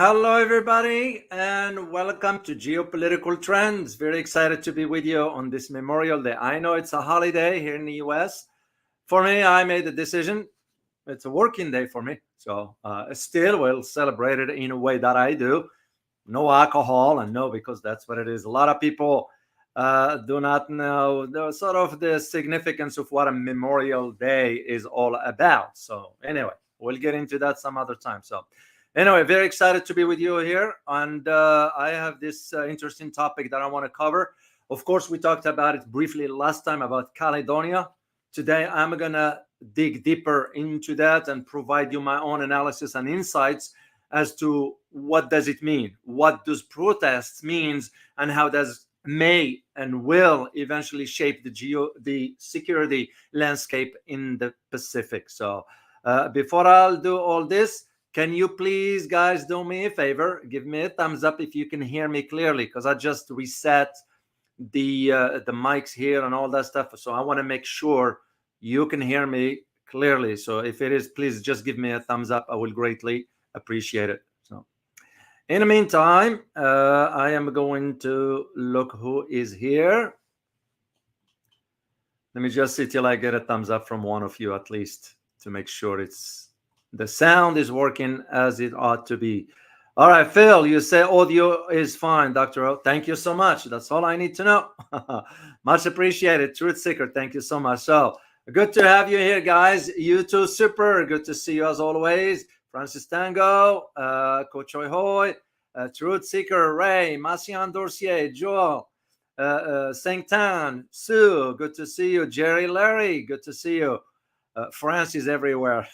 Hello, everybody, and welcome to Geopolitical Trends. Very excited to be with you on this Memorial Day. I know it's a holiday here in the US. For me, I made the decision. It's a working day for me. So still we'll celebrate it in a way that I do. No alcohol, and no, because that's what it is. A lot of people do not know the significance of what a Memorial Day is all about. So anyway, we'll get into that some other time. So anyway, very excited to be with you here. And I have this interesting topic that I want to cover. Of course, we talked about it briefly last time about Caledonia. Today, I'm going to dig deeper into that and provide you my own analysis and insights as to what does it mean, what does protests means, and how does may and will eventually shape the security landscape in the Pacific. So before I'll do all this, can you please, guys, do me a favor? Give me a thumbs up if you can hear me clearly, because I just reset the mics here and all that stuff. So I want to make sure you can hear me clearly. So if it is, please just give me a thumbs up. I will greatly appreciate it. So in the meantime, I am going to look who is here. Let me just see till I get a thumbs up from one of you at least to make sure the sound is working as it ought to be. All right, Phil, you say audio is fine, Dr. O. Thank you so much. That's all I need to know. Much appreciated. Truth Seeker, thank you so much. So good to have you here, guys. You too, super. Good to see you as always. Francis Tango, Coach Hoi Hoi, Truth Seeker, Ray, Massian Dorcier, Joel, Saint-Tan, Sue, good to see you. Jerry Larry, good to see you. France is everywhere.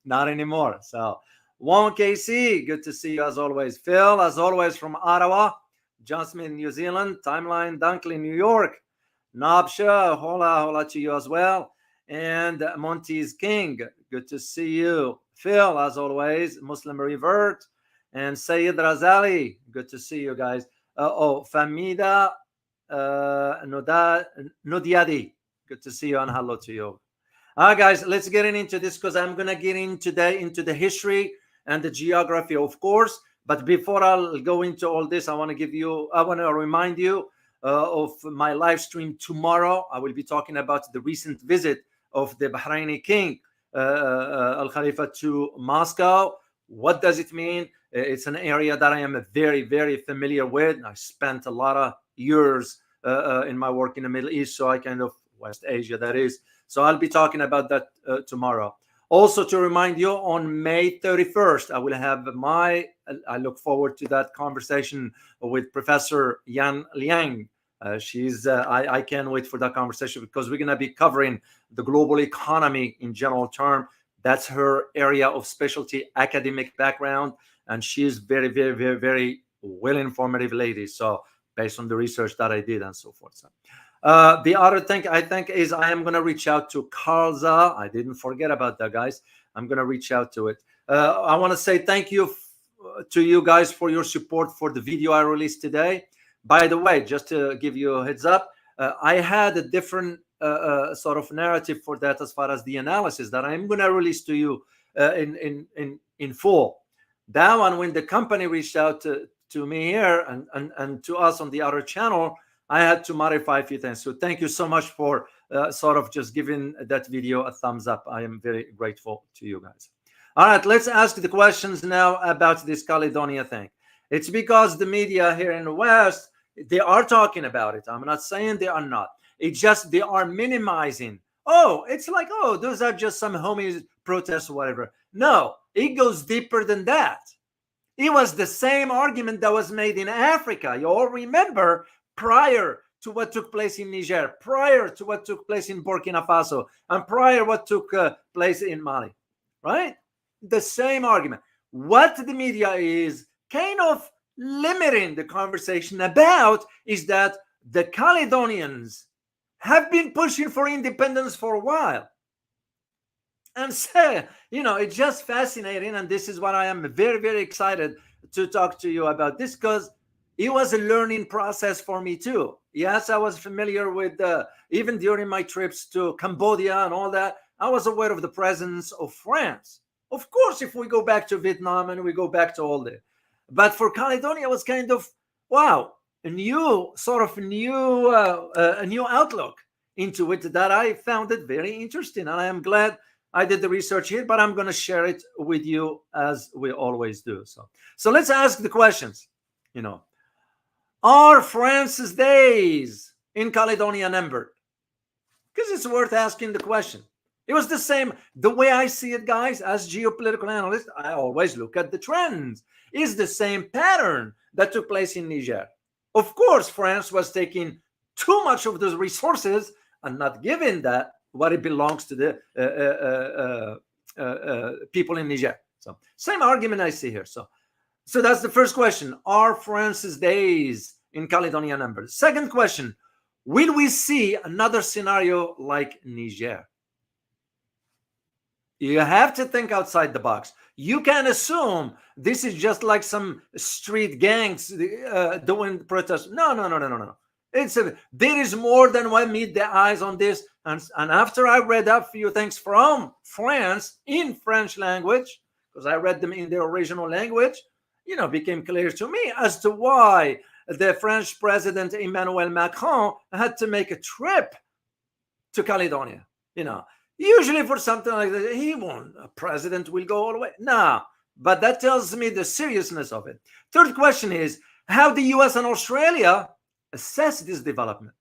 Not anymore. So Juan KC, good to see you as always. Phil, as always, from Ottawa. John Smith, New Zealand. Timeline, Dunkley, New York. Nobsha, hola to you as well. And Monty's King, good to see you. Phil, as always. Muslim Revert. And Sayed Razali, good to see you guys. Famida Nodiadi, good to see you and hello to you. All right, guys, let's get into this because I'm going to get in today into the history and the geography, of course. But before I'll go into all this, I want to remind you of my live stream tomorrow. I will be talking about the recent visit of the Bahraini king, Al Khalifa, to Moscow. What does it mean? It's an area that I am very, very familiar with. I spent a lot of years in my work in the Middle East, so I kind of West Asia, that is. So I'll be talking about that tomorrow. Also, to remind you, on May 31st, I look forward to that conversation with Professor Yan Liang. I can't wait for that conversation because we're going to be covering the global economy in general term. That's her area of specialty, academic background, and she's very, very, very, very well-informative lady. So based on the research that I did and so forth. So, the other thing I think is I am going to reach out to Karlza. I didn't forget about that, guys. I'm going to reach out to it. I want to say thank you to you guys for your support for the video I released today. By the way, just to give you a heads up, I had a different sort of narrative for that as far as the analysis that I'm going to release to you in full. That one, when the company reached out to me here and to us on the other channel, I had to modify a few things. So thank you so much for sort of just giving that video a thumbs up. I am very grateful to you guys. All right, let's ask the questions now about this Caledonia thing. It's because the media here in the West, they are talking about it. I'm not saying they are not. It's just they are minimizing. Oh, it's like, oh, those are just some homies protests or whatever. No, it goes deeper than that. It was the same argument that was made in Africa. You all remember prior to what took place in Niger, prior to what took place in Burkina Faso, and prior what took place in Mali, right? The same argument. What the media is kind of limiting the conversation about is that the Caledonians have been pushing for independence for a while. And so, it's just fascinating. And this is what I am very, very excited to talk to you about this, because it was a learning process for me too. Yes, I was familiar with, even during my trips to Cambodia and all that, I was aware of the presence of France. Of course, if we go back to Vietnam and we go back to all that. But for Caledonia, it was kind of, wow, a new outlook into it that I found it very interesting. And I am glad I did the research here, but I'm going to share it with you as we always do. So let's ask the questions. Are France's days in Caledonia numbered? Because it's worth asking the question. It was the same. The way I see it, guys, as geopolitical analyst, I always look at the trends. It's the same pattern that took place in Niger. Of course, France was taking too much of those resources and not giving that what it belongs to the people in Niger. So same argument I see here. So that's the first question. Are France's days in Caledonia numbered? Second question, will we see another scenario like Niger? You have to think outside the box. You can assume this is just like some street gangs doing protests. No. There is more than one meet the eyes on this. And after I read a few things from France in French language, because I read them in their original language, became clear to me as to why the French president Emmanuel Macron had to make a trip to Caledonia. Usually for something like that, a president will go all the way. No, but that tells me the seriousness of it. Third question is, how the US and Australia assess this development.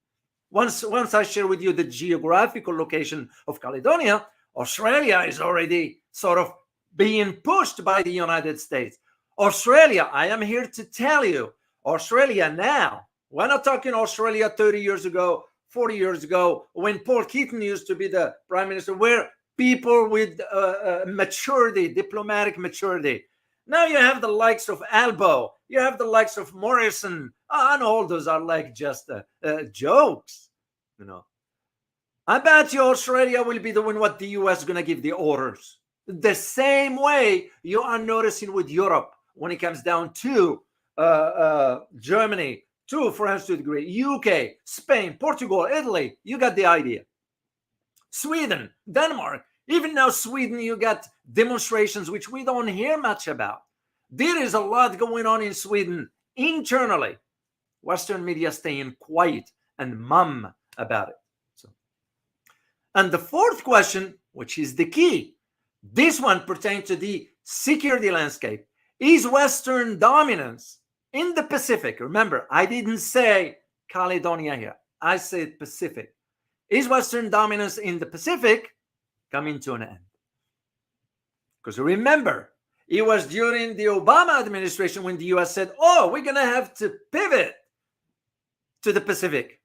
Once I share with you the geographical location of Caledonia, Australia is already sort of being pushed by the United States. Australia, I am here to tell you, Australia now, we're not talking Australia 30 years ago, 40 years ago, when Paul Keaton used to be the prime minister, where people with maturity, diplomatic maturity. Now you have the likes of Albo, you have the likes of Morrison, and all those are like just jokes, I bet you Australia will be doing what the US is going to give the orders. The same way you are noticing with Europe when it comes down to Germany, to France to a degree, UK, Spain, Portugal, Italy, you got the idea. Sweden, Denmark, even now Sweden, you got demonstrations which we don't hear much about. There is a lot going on in Sweden internally. Western media staying quiet and mum about it. And the fourth question, which is the key, this one pertains to the security landscape. Is Western dominance in the Pacific, remember, I didn't say Caledonia here, I said Pacific. Is Western dominance in the Pacific coming to an end? Because remember, it was during the Obama administration when the US said, we're going to have to pivot to the Pacific.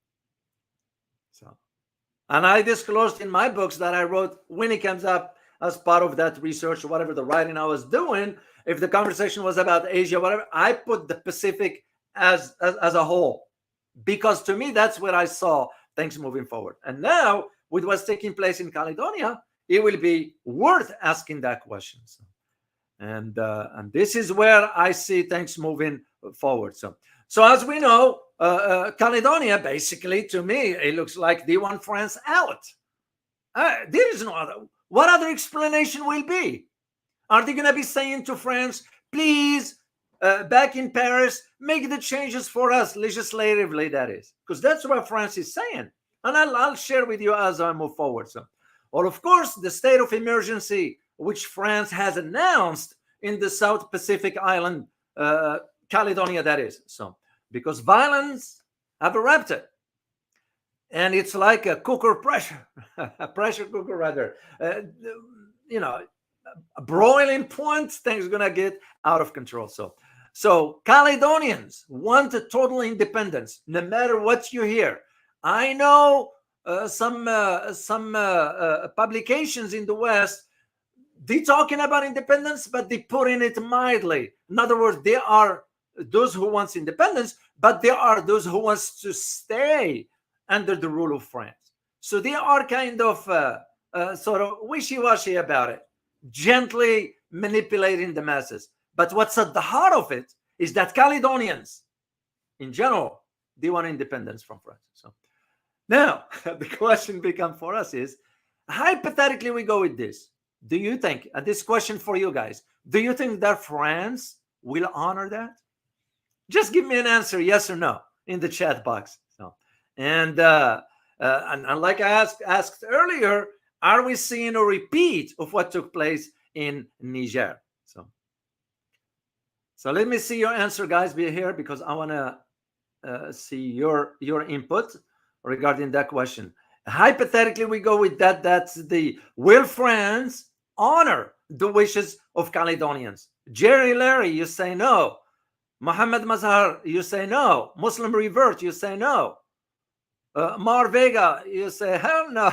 And I disclosed in my books that I wrote when it comes up as part of that research, or whatever the writing I was doing, if the conversation was about Asia, whatever, I put the Pacific as a whole, because to me, that's where I saw things moving forward. And now with what's taking place in Caledonia, it will be worth asking that question. And this is where I see things moving forward. So as we know, Caledonia, basically, to me, it looks like they want France out. There is no other. What other explanation will be? Are they going to be saying to France, please, back in Paris, make the changes for us, legislatively, that is? Because that's what France is saying. And I'll share with you as I move forward. Well, of course, the state of emergency, which France has announced in the South Pacific island, Caledonia, that is. Because violence have erupted. And it's like a cooker pressure, a pressure cooker rather. A broiling point, things are going to get out of control. So Caledonians want a total independence, no matter what you hear. I know some publications in the West, they're talking about independence, but they put in it mildly. In other words, there are those who want independence, but there are those who want to stay under the rule of France. So they are kind of sort of wishy-washy about it, gently manipulating the masses. But what's at the heart of it is that Caledonians, in general, they want independence from France. Now, the question becomes for us is, hypothetically, we go with this. Do you think, and this question for you guys, do you think that France will honor that? Just give me an answer, yes or no, in the chat box. So, and like I asked earlier, are we seeing a repeat of what took place in Niger? So let me see your answer, guys. Be here because I want to see your input regarding that question. Hypothetically, we go with that. That's the will France honor the wishes of Caledonians? Jerry Larry, you say no. Mohammed Mazhar, you say no. Muslim Revert, you say no. Mar Vega, you say hell no.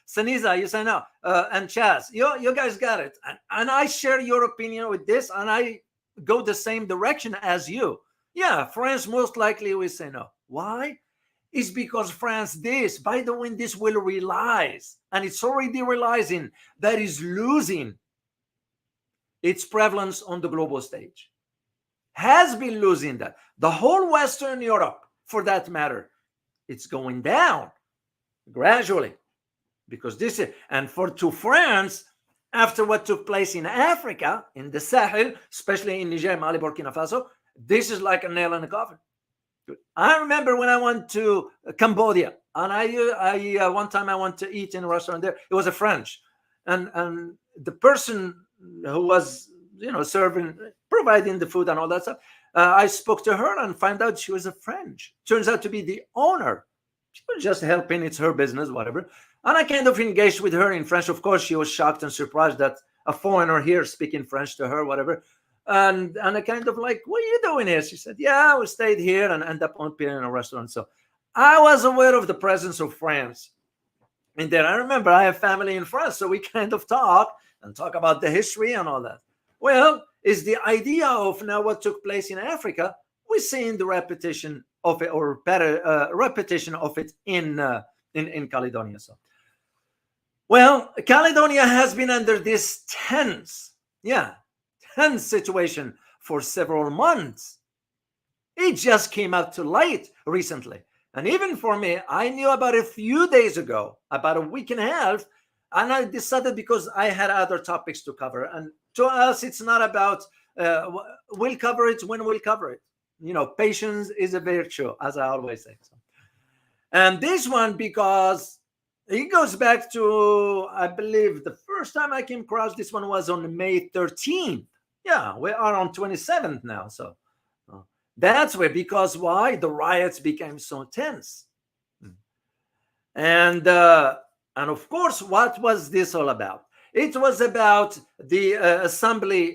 Saniza, you say no. And Chaz, you guys got it. And I share your opinion with this, and I go the same direction as you. Yeah, France most likely will say no. Why? It's because France, by the way, this will realize, and it's already realizing, that is losing its prevalence on the global stage. Has been losing that. The whole Western Europe, for that matter, it's going down gradually. Because this is, and to France, after what took place in Africa, in the Sahel, especially in Niger, Mali, Burkina Faso, this is like a nail in the coffin. I remember when I went to Cambodia, and I one time I went to eat in a restaurant there. It was a French, and the person who was serving, providing the food and all that stuff, I spoke to her and found out she was a French. Turns out to be the owner. She was just helping. It's her business, whatever. And I kind of engaged with her in French. Of course, she was shocked and surprised that a foreigner here speaking French to her, whatever. And I kind of like, what are you doing here? She said, yeah, we stayed here and ended up appearing in a restaurant. So I was aware of the presence of France. And then I remember I have family in France, so we kind of talk about the history and all that. Well, is the idea of now what took place in Africa, we're seeing the repetition of it, or better, repetition of it in Caledonia. So, well, Caledonia has been under this tense situation for several months. It just came out to light recently. And even for me, I knew about it a few days ago, about a week and a half, and I decided because I had other topics to cover. And to us, it's not about we'll cover it when we'll cover it. Patience is a virtue, as I always say. So. And this one, because it goes back to, I believe, the first time I came across this one was on May 13th. Yeah, we are on 27th now. So that's where, because why? The riots became so tense. And of course, what was this all about? It was about the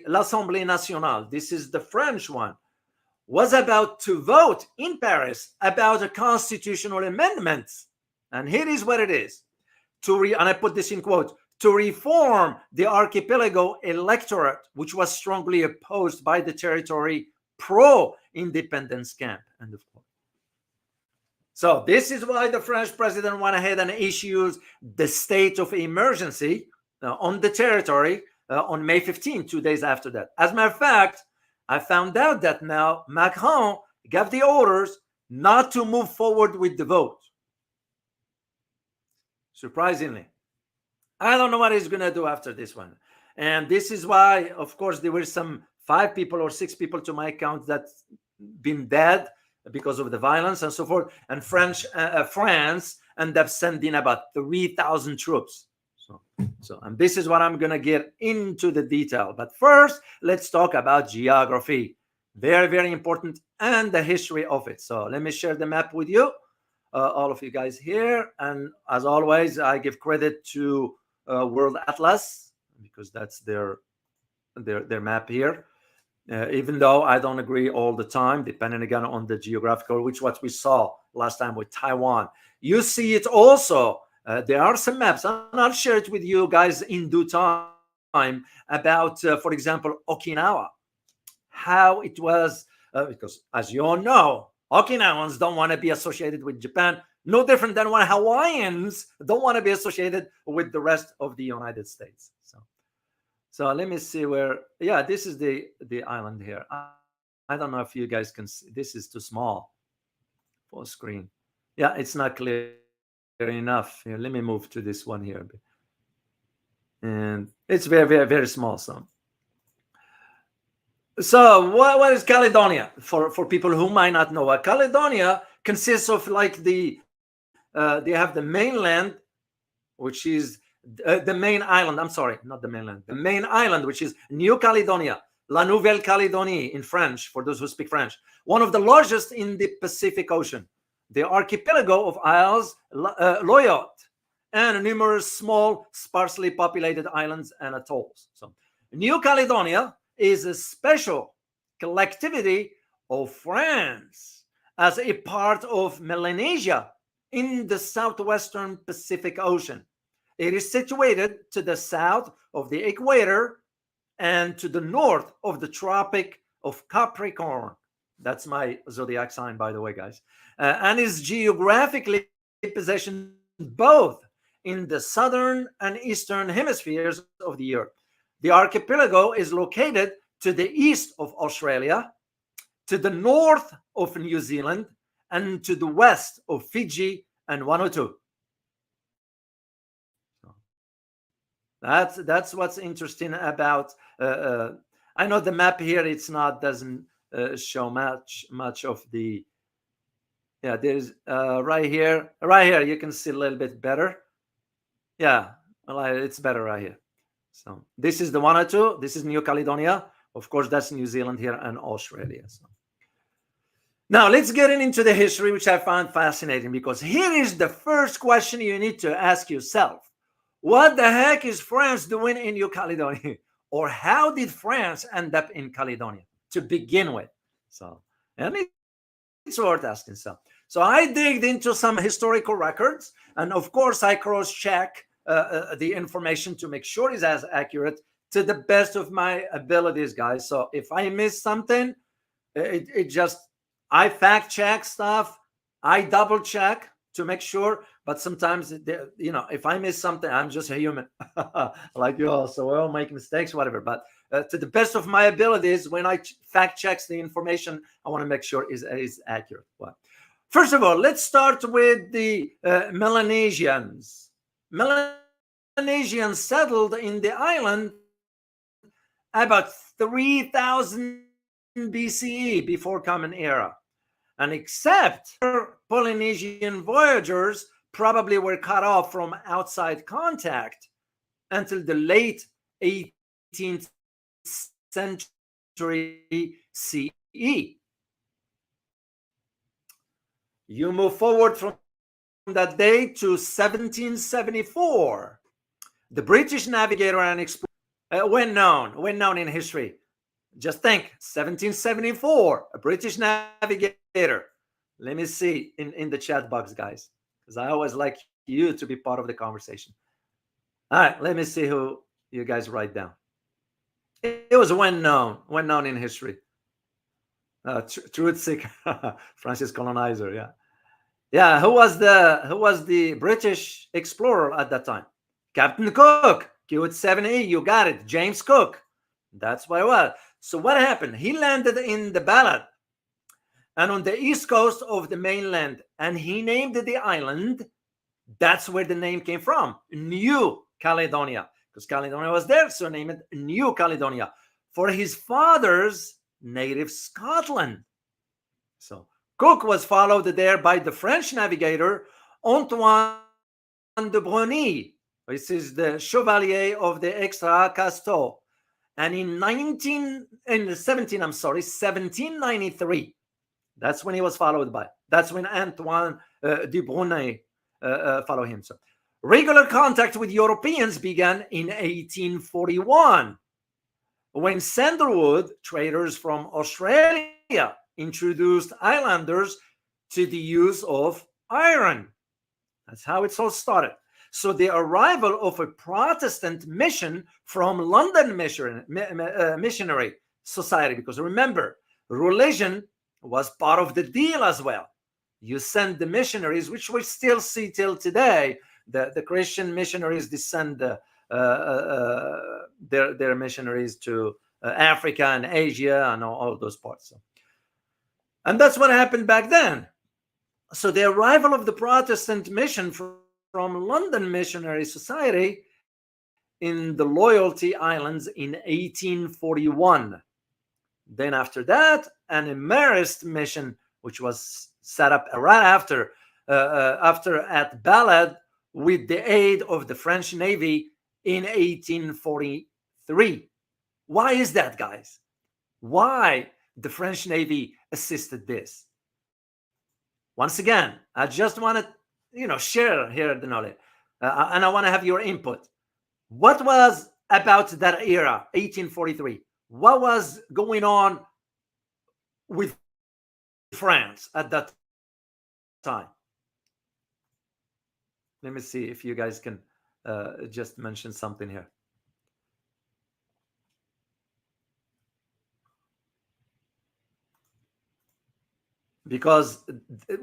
l'Assemblée Nationale. This is the French one. Was about to vote in Paris about a constitutional amendment. And here is what it is. And I put this in quotes, to reform the archipelago electorate, which was strongly opposed by the territory pro-independence camp. End of quote. So this is why the French president went ahead and issued the state of emergency on the territory on May 15, 2 days after that. As a matter of fact, I found out that now Macron gave the orders not to move forward with the vote. Surprisingly. I don't know what he's going to do after this one. And this is why, of course, there were some 5 people or 6 people to my account that been dead because of the violence and so forth. And France ended up sending about 3,000 troops. So, and this is what I'm going to get into the detail. But first, let's talk about geography. Very, very important, and the history of it. So let me share the map with you, all of you guys here. And as always, I give credit to World Atlas, because that's their map here. Even though I don't agree all the time, depending again on the geographical, which what we saw last time with Taiwan. You see it also. There are some maps, and I'll share it with you guys in due time about, for example, Okinawa, how it was, because as you all know, Okinawans don't want to be associated with Japan, no different than when Hawaiians don't want to be associated with the rest of the United States. So let me see where, yeah, this is the island here. I don't know if you guys can see, this is too small for screen. Yeah, it's not clear enough. Here, let me move to this one here. And it's very, very, very small. So So what is Caledonia? For people who might not know, Caledonia consists of like they have the mainland, which is the main island. I'm sorry, not the mainland. The main island, which is New Caledonia, La Nouvelle Calédonie in French, for those who speak French, one of the largest in the Pacific Ocean. The archipelago of Isles Loyot, and numerous small, sparsely populated islands and atolls. So, New Caledonia is a special collectivity of France as a part of Melanesia in the southwestern Pacific Ocean. It is situated to the south of the equator and to the north of the Tropic of Capricorn. That's my zodiac sign, by the way, guys. And is geographically positioned both in the southern and eastern hemispheres of the Earth. The archipelago is located to the east of Australia, to the north of New Zealand, and to the west of Fiji and Vanuatu. That's what's interesting about. I know the map here. It's not doesn't show much of the. Yeah, there's right here. You can see a little bit better. Yeah, well, it's better right here. So this is the Vanuatu. This is New Caledonia. Of course, that's New Zealand here and Australia. So now let's get into the history, which I found fascinating, because here is the first question you need to ask yourself. What the heck is France doing in New Caledonia? Or how did France end up in Caledonia to begin with? So, and it's worth asking. So I digged into some historical records, and of course I cross-check the information to make sure it's as accurate to the best of my abilities, guys. So if I miss something, I fact-check stuff, I double-check to make sure, but sometimes, if I miss something, I'm just a human like you all, so we all make mistakes, whatever. But to the best of my abilities, when I fact checks the information, I want to make sure is accurate. Well, first of all, let's start with the Melanesians. Melanesians settled in the island about 3000 BCE, before Common Era. And except Polynesian voyagers probably were cut off from outside contact until the late 18th century CE. You move forward from that date to 1774. The British navigator and explorer, when known in history. Just think, 1774, a British navigator. Let me see in the chat box, guys, because I always like you to be part of the conversation. All right, let me see who you guys write down. It was when known in history. Truth seeker, Francis colonizer, yeah. Who was the British explorer at that time? Captain Cook. Q7E, you got it. James Cook. That's what it was. So what happened? He landed in the Ballad and on the east coast of the mainland, and he named the island. That's where the name came from, New Caledonia, because Caledonia was there, so named it New Caledonia for his father's native Scotland. So Cook was followed there by the French navigator Antoine de Broglie. This is the Chevalier of the Extra Castor. And in 1793, that's when he was followed by. That's when Antoine de Broglie followed him. So regular contact with Europeans began in 1841, when Sandalwood traders from Australia introduced islanders to the use of iron. That's how it all started. So the arrival of a Protestant mission from London Missionary Society, because remember, religion was part of the deal as well. You send the missionaries, which we still see till today. The Christian missionaries send their missionaries to Africa and Asia and all those parts. And that's what happened back then. So the arrival of the Protestant mission from London Missionary Society in the Loyalty Islands in 1841 Then after that, an Marist mission, which was set up right after at Balad with the aid of the French Navy in 1843. Why is that, guys? Why the French Navy assisted this? Once again, I just want to, share here the knowledge, and I want to have your input. What was about that era, 1843? What was going on with France at that time? Let me see if you guys can just mention something here. Because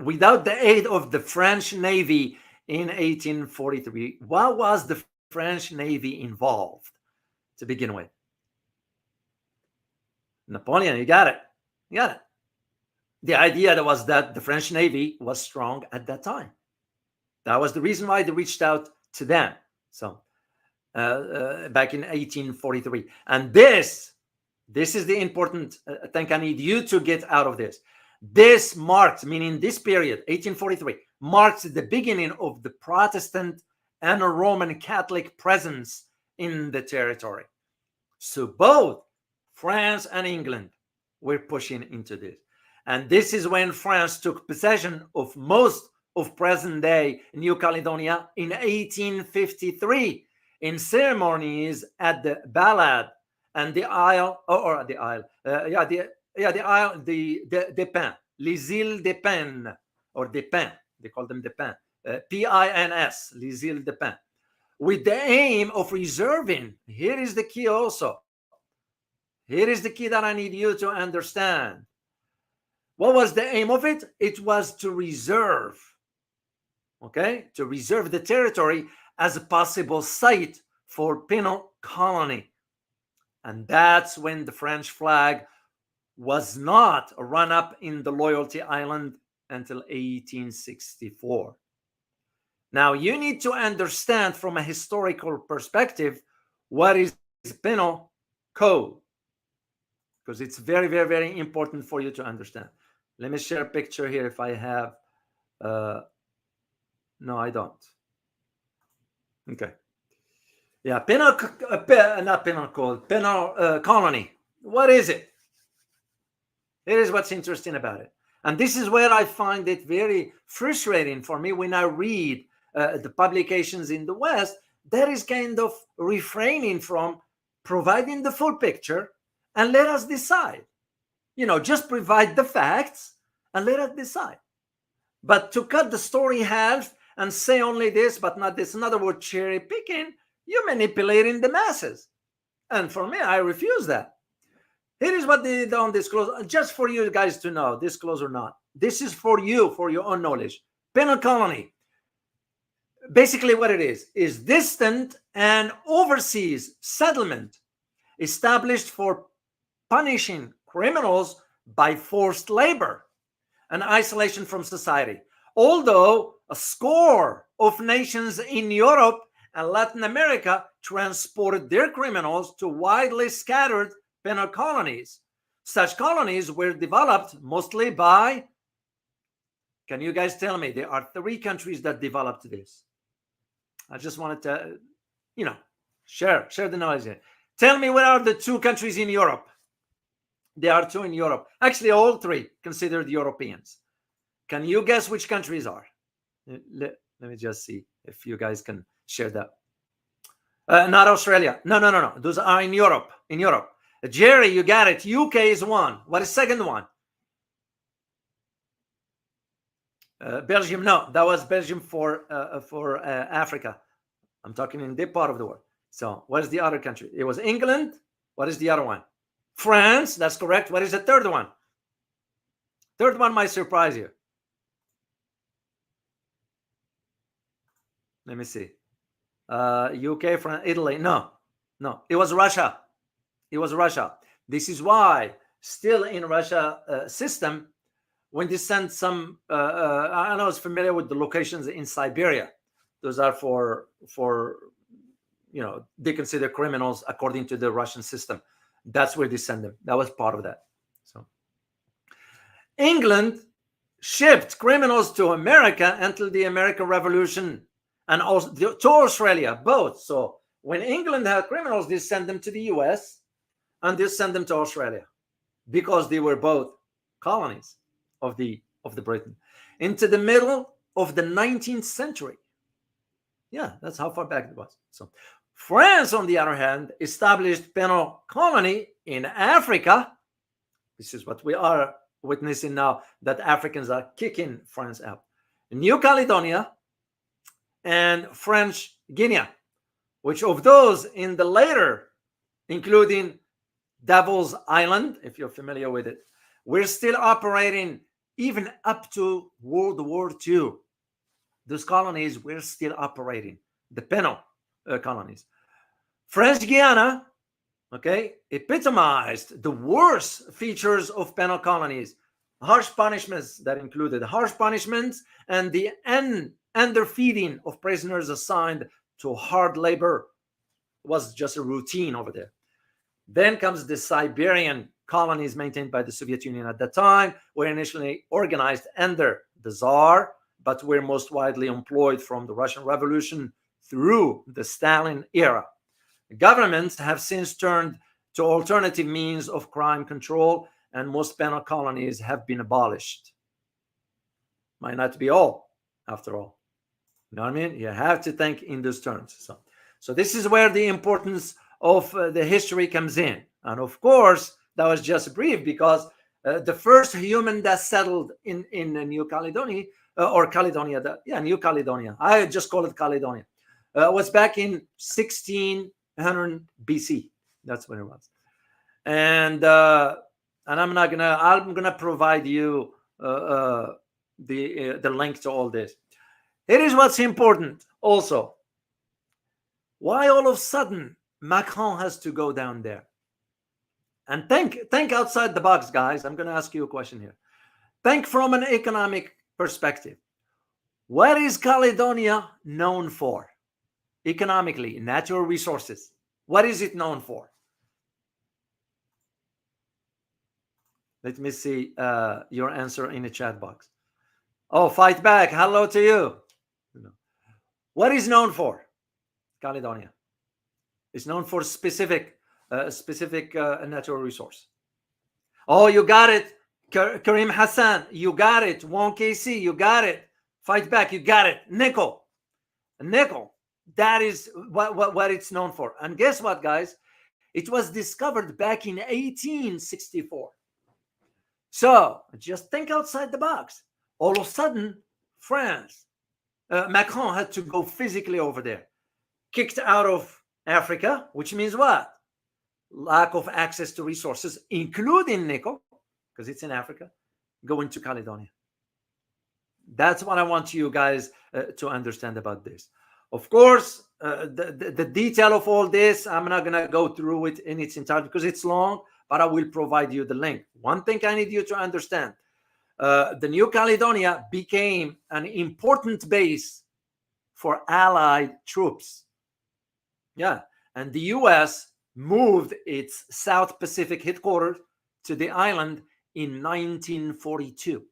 without the aid of the French Navy in 1843, what was the French Navy involved to begin with? Napoleon, you got it. The idea was that the French Navy was strong at that time. That was the reason why they reached out to them. So back in 1843. And this is the important thing I need you to get out of this. This marked, meaning this period, 1843, marks the beginning of the Protestant and Roman Catholic presence in the territory. So both France and England were pushing into this. And this is when France took possession of most of present-day New Caledonia in 1853 in ceremonies at the Balad and the Isle, des Pins, les îles des Pins, or des Pins, they call them des Pins, P-I-N-S, les îles des Pins, with the aim of reserving. Here is the key also. Here is the key that I need you to understand. What was the aim of it? It was to reserve, to reserve the territory as a possible site for penal colony. And that's when the French flag was not run up in the Loyalty Island until 1864. Now, you need to understand from a historical perspective what is penal code, because it's very, very, very important for you to understand. Let me share a picture here if I have. No, I don't. Okay. Yeah, penal, not penal code, penal colony. What is it? Here is what's interesting about it. And this is where I find it very frustrating for me when I read the publications in the West that is kind of refraining from providing the full picture and let us decide. Just provide the facts and let us decide. But to cut the story half and say only this, but not this, in other words, cherry picking, you're manipulating the masses. And for me, I refuse that. Here is what they don't disclose, just for you guys to know, disclose or not. This is for you, for your own knowledge. Penal colony, basically what it is distant and overseas settlement established for punishing criminals by forced labor and isolation from society. Although a score of nations in Europe and Latin America transported their criminals to widely scattered penal colonies. Such colonies were developed mostly by, can you guys tell me? There are 3 countries that developed this. I just wanted to, share the knowledge here. Tell me, what are the 2 countries in Europe? There are 2 in Europe. Actually, all 3 considered Europeans. Can you guess which countries are? Let me just see if you guys can share that. Not Australia. No. Those are in Europe. Jerry, you got it. UK is 1. What is second one? Belgium. No, that was Belgium for Africa. I'm talking in that part of the world. So what is the other country? It was England. What is the other one? France. That's correct. What is the third one? Third one might surprise you. Let me see. UK, France, Italy. No. It was Russia. This is why still in Russia system, when they send some, I know it's familiar with the locations in Siberia. Those are for they consider criminals according to the Russian system. That's where they send them. That was part of that. So England shipped criminals to America until the American Revolution, and also to Australia, both. So when England had criminals, they sent them to the US and they sent them to Australia because they were both colonies of the Britain. Into the middle of the 19th century. Yeah, that's how far back it was. So France, on the other hand, established penal colony in Africa. This is what we are witnessing now, that Africans are kicking France out. New Caledonia and French Guinea, which of those in the later, including Devil's Island, if you're familiar with it, we're still operating even up to World War II. Those colonies were still operating, the penal colonies. French Guiana, okay, epitomized the worst features of penal colonies. Harsh punishments that included harsh punishments and the underfeeding of prisoners assigned to hard labor was just a routine over there. Then comes the Siberian colonies maintained by the Soviet Union at that time, were initially organized under the Tsar, but were most widely employed from the Russian Revolution through the Stalin era. Governments have since turned to alternative means of crime control, and most penal colonies have been abolished. Might not be all, after all. You know what I mean? You have to think in those terms. So this is where the importance of the history comes in. And of course, that was just brief, because the first human that settled in New Caledonia, or Caledonia, New Caledonia, I just call it Caledonia, was back in 1600 BC. That's when it was. And I'm gonna provide you the link to all this. Here is what's important also. Why all of a sudden Macron has to go down there? And think outside the box, guys. I'm going to ask you a question here. Think from an economic perspective. What is Caledonia known for? Economically, natural resources. What is it known for? Let me see your answer in the chat box. Oh, fight back. Hello to you. What is known for Caledonia? It's known for specific natural resource. Oh, you got it. Karim Hassan, you got it. Wong KC, you got it. Fight back, you got it. Nickel. That is what it's known for. And guess what, guys? It was discovered back in 1864. So just think outside the box. All of a sudden, France, Macron had to go physically over there. Kicked out of Africa, which means what? Lack of access to resources, including nickel, because it's in Africa, going to Caledonia. That's what I want you guys to understand about this. Of course, the detail of all this, I'm not going to go through it in its entirety because it's long, but I will provide you the link. One thing I need you to understand, the New Caledonia became an important base for Allied troops. Yeah, and the US moved its South Pacific headquarters to the island in 1942.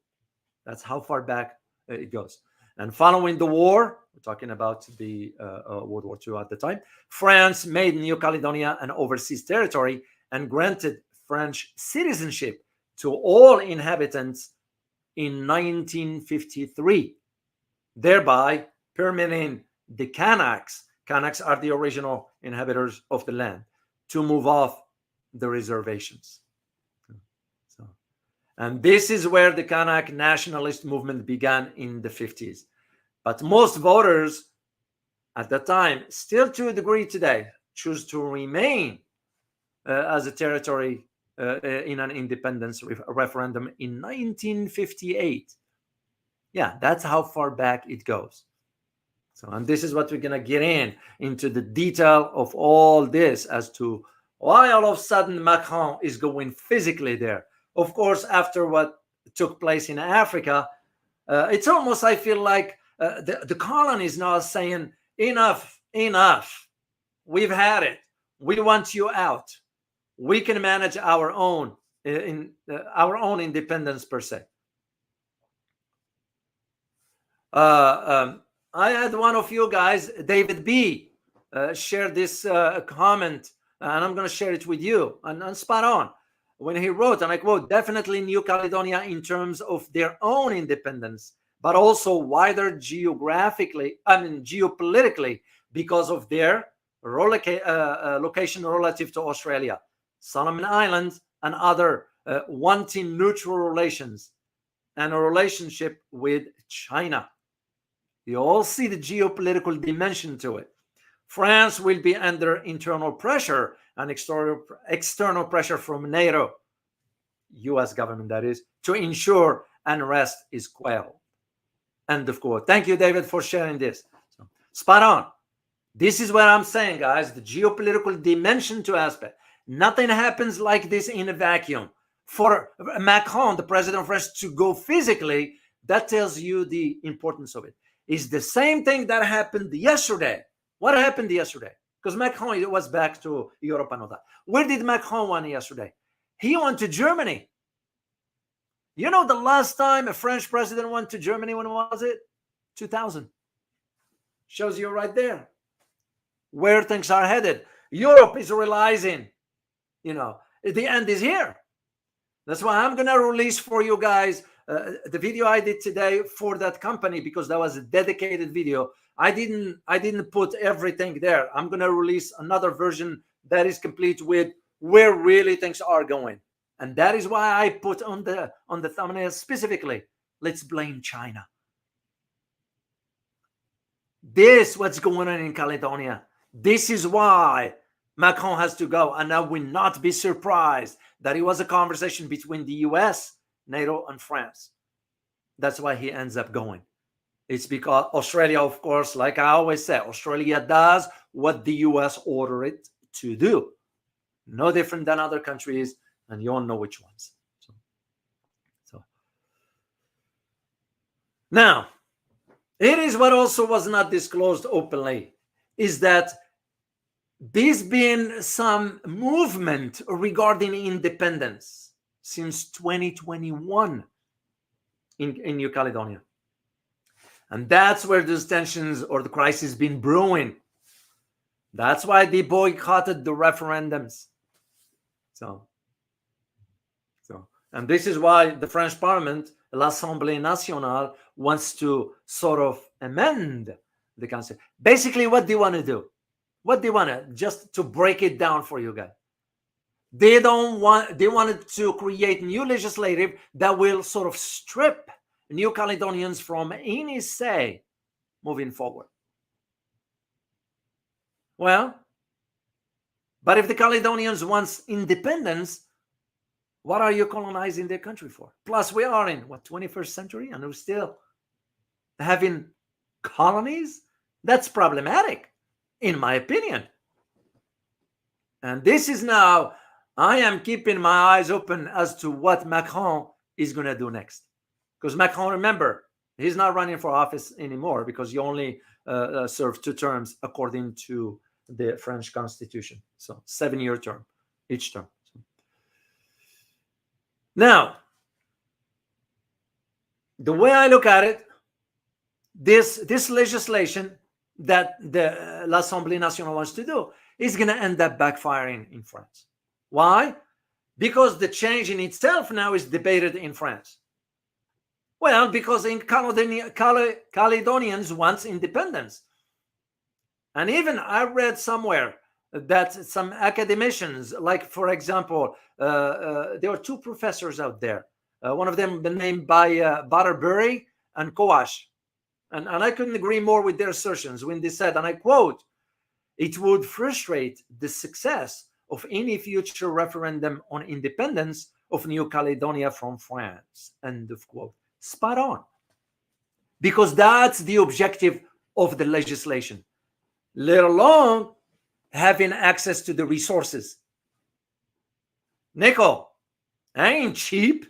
That's how far back it goes. And following the war, we're talking about the World War II at the time, France made New Caledonia an overseas territory and granted French citizenship to all inhabitants in 1953, thereby permitting the Kanaks are the original inhabitants of the land, to move off the reservations. And this is where the Kanak nationalist movement began in the 50s. But most voters at that time, still to a degree today, choose to remain as a territory in an independence referendum in 1958. Yeah, that's how far back it goes. So, and this is what we're going to get into the detail of all this as to why all of a sudden Macron is going physically there. Of course, after what took place in Africa, it's almost, I feel like the colonies now saying, enough. We've had it. We want you out. We can manage our own in our own independence per se. I had one of you guys, David B, shared this comment, and I'm going to share it with you. And spot on. When he wrote, and I quote, definitely New Caledonia in terms of their own independence, but also wider geographically, geopolitically, because of their location relative to Australia, Solomon Islands, and other wanting neutral relations and a relationship with China. You all see the geopolitical dimension to it. France will be under internal pressure and external pressure from NATO, US government that is, to ensure unrest is quelled. End of quote. Thank you, David, for sharing this. So, spot on. This is what I'm saying, guys, the geopolitical dimension to aspect. Nothing happens like this in a vacuum. For Macron, the president of France, to go physically, that tells you the importance of it. It's the same thing that happened yesterday. What happened yesterday? Because Macron was back to Europe and all that. Where did Macron went yesterday? He went to Germany. You know the last time a French president went to Germany, when was it? 2000. Shows you right there where things are headed. Europe is realizing, the end is here. That's why I'm going to release for you guys the video I did today for that company, because that was a dedicated video. I didn't put everything there. I'm going to release another version that is complete with where really things are going. And that is why I put on the thumbnail specifically, let's blame China. This what's going on in Caledonia. This is why Macron has to go. And I will not be surprised that it was a conversation between the US, NATO, and France. That's why he ends up going. It's because Australia, of course, like I always say, Australia does what the US order it to do. No different than other countries, and you all know which ones. So. Now, it is what also was not disclosed openly, is that there's been some movement regarding independence since 2021 in New Caledonia. And that's where those tensions or the crisis been brewing. That's why they boycotted the referendums. And this is why the French Parliament, l'Assemblée nationale, wants to sort of amend the Constitution. Basically, what they want to do, just to break it down for you guys. They wanted to create new legislative that will sort of strip New Caledonians from any say moving forward. Well, but if the Caledonians want independence, what are you colonizing their country for? Plus, we are in, 21st century, and we're still having colonies? That's problematic, in my opinion. And this is now, I am keeping my eyes open as to what Macron is going to do next. Because Macron, remember, he's not running for office anymore because he only served 2 terms according to the French Constitution. So 7-year term, each term. Now, the way I look at it, this legislation that the l'Assemblée nationale wants to do is going to end up backfiring in France. Why? Because the change in itself now is debated in France. Well, because in Caledonians want independence. And even I read somewhere that some academicians, like, for example, there are 2 professors out there. One of them named by Butterbury and Coash. And I couldn't agree more with their assertions when they said, and I quote, "It would frustrate the success of any future referendum on independence of New Caledonia from France." End of quote. Spot on. Because that's the objective of the legislation, let alone having access to the resources. Nickel ain't cheap.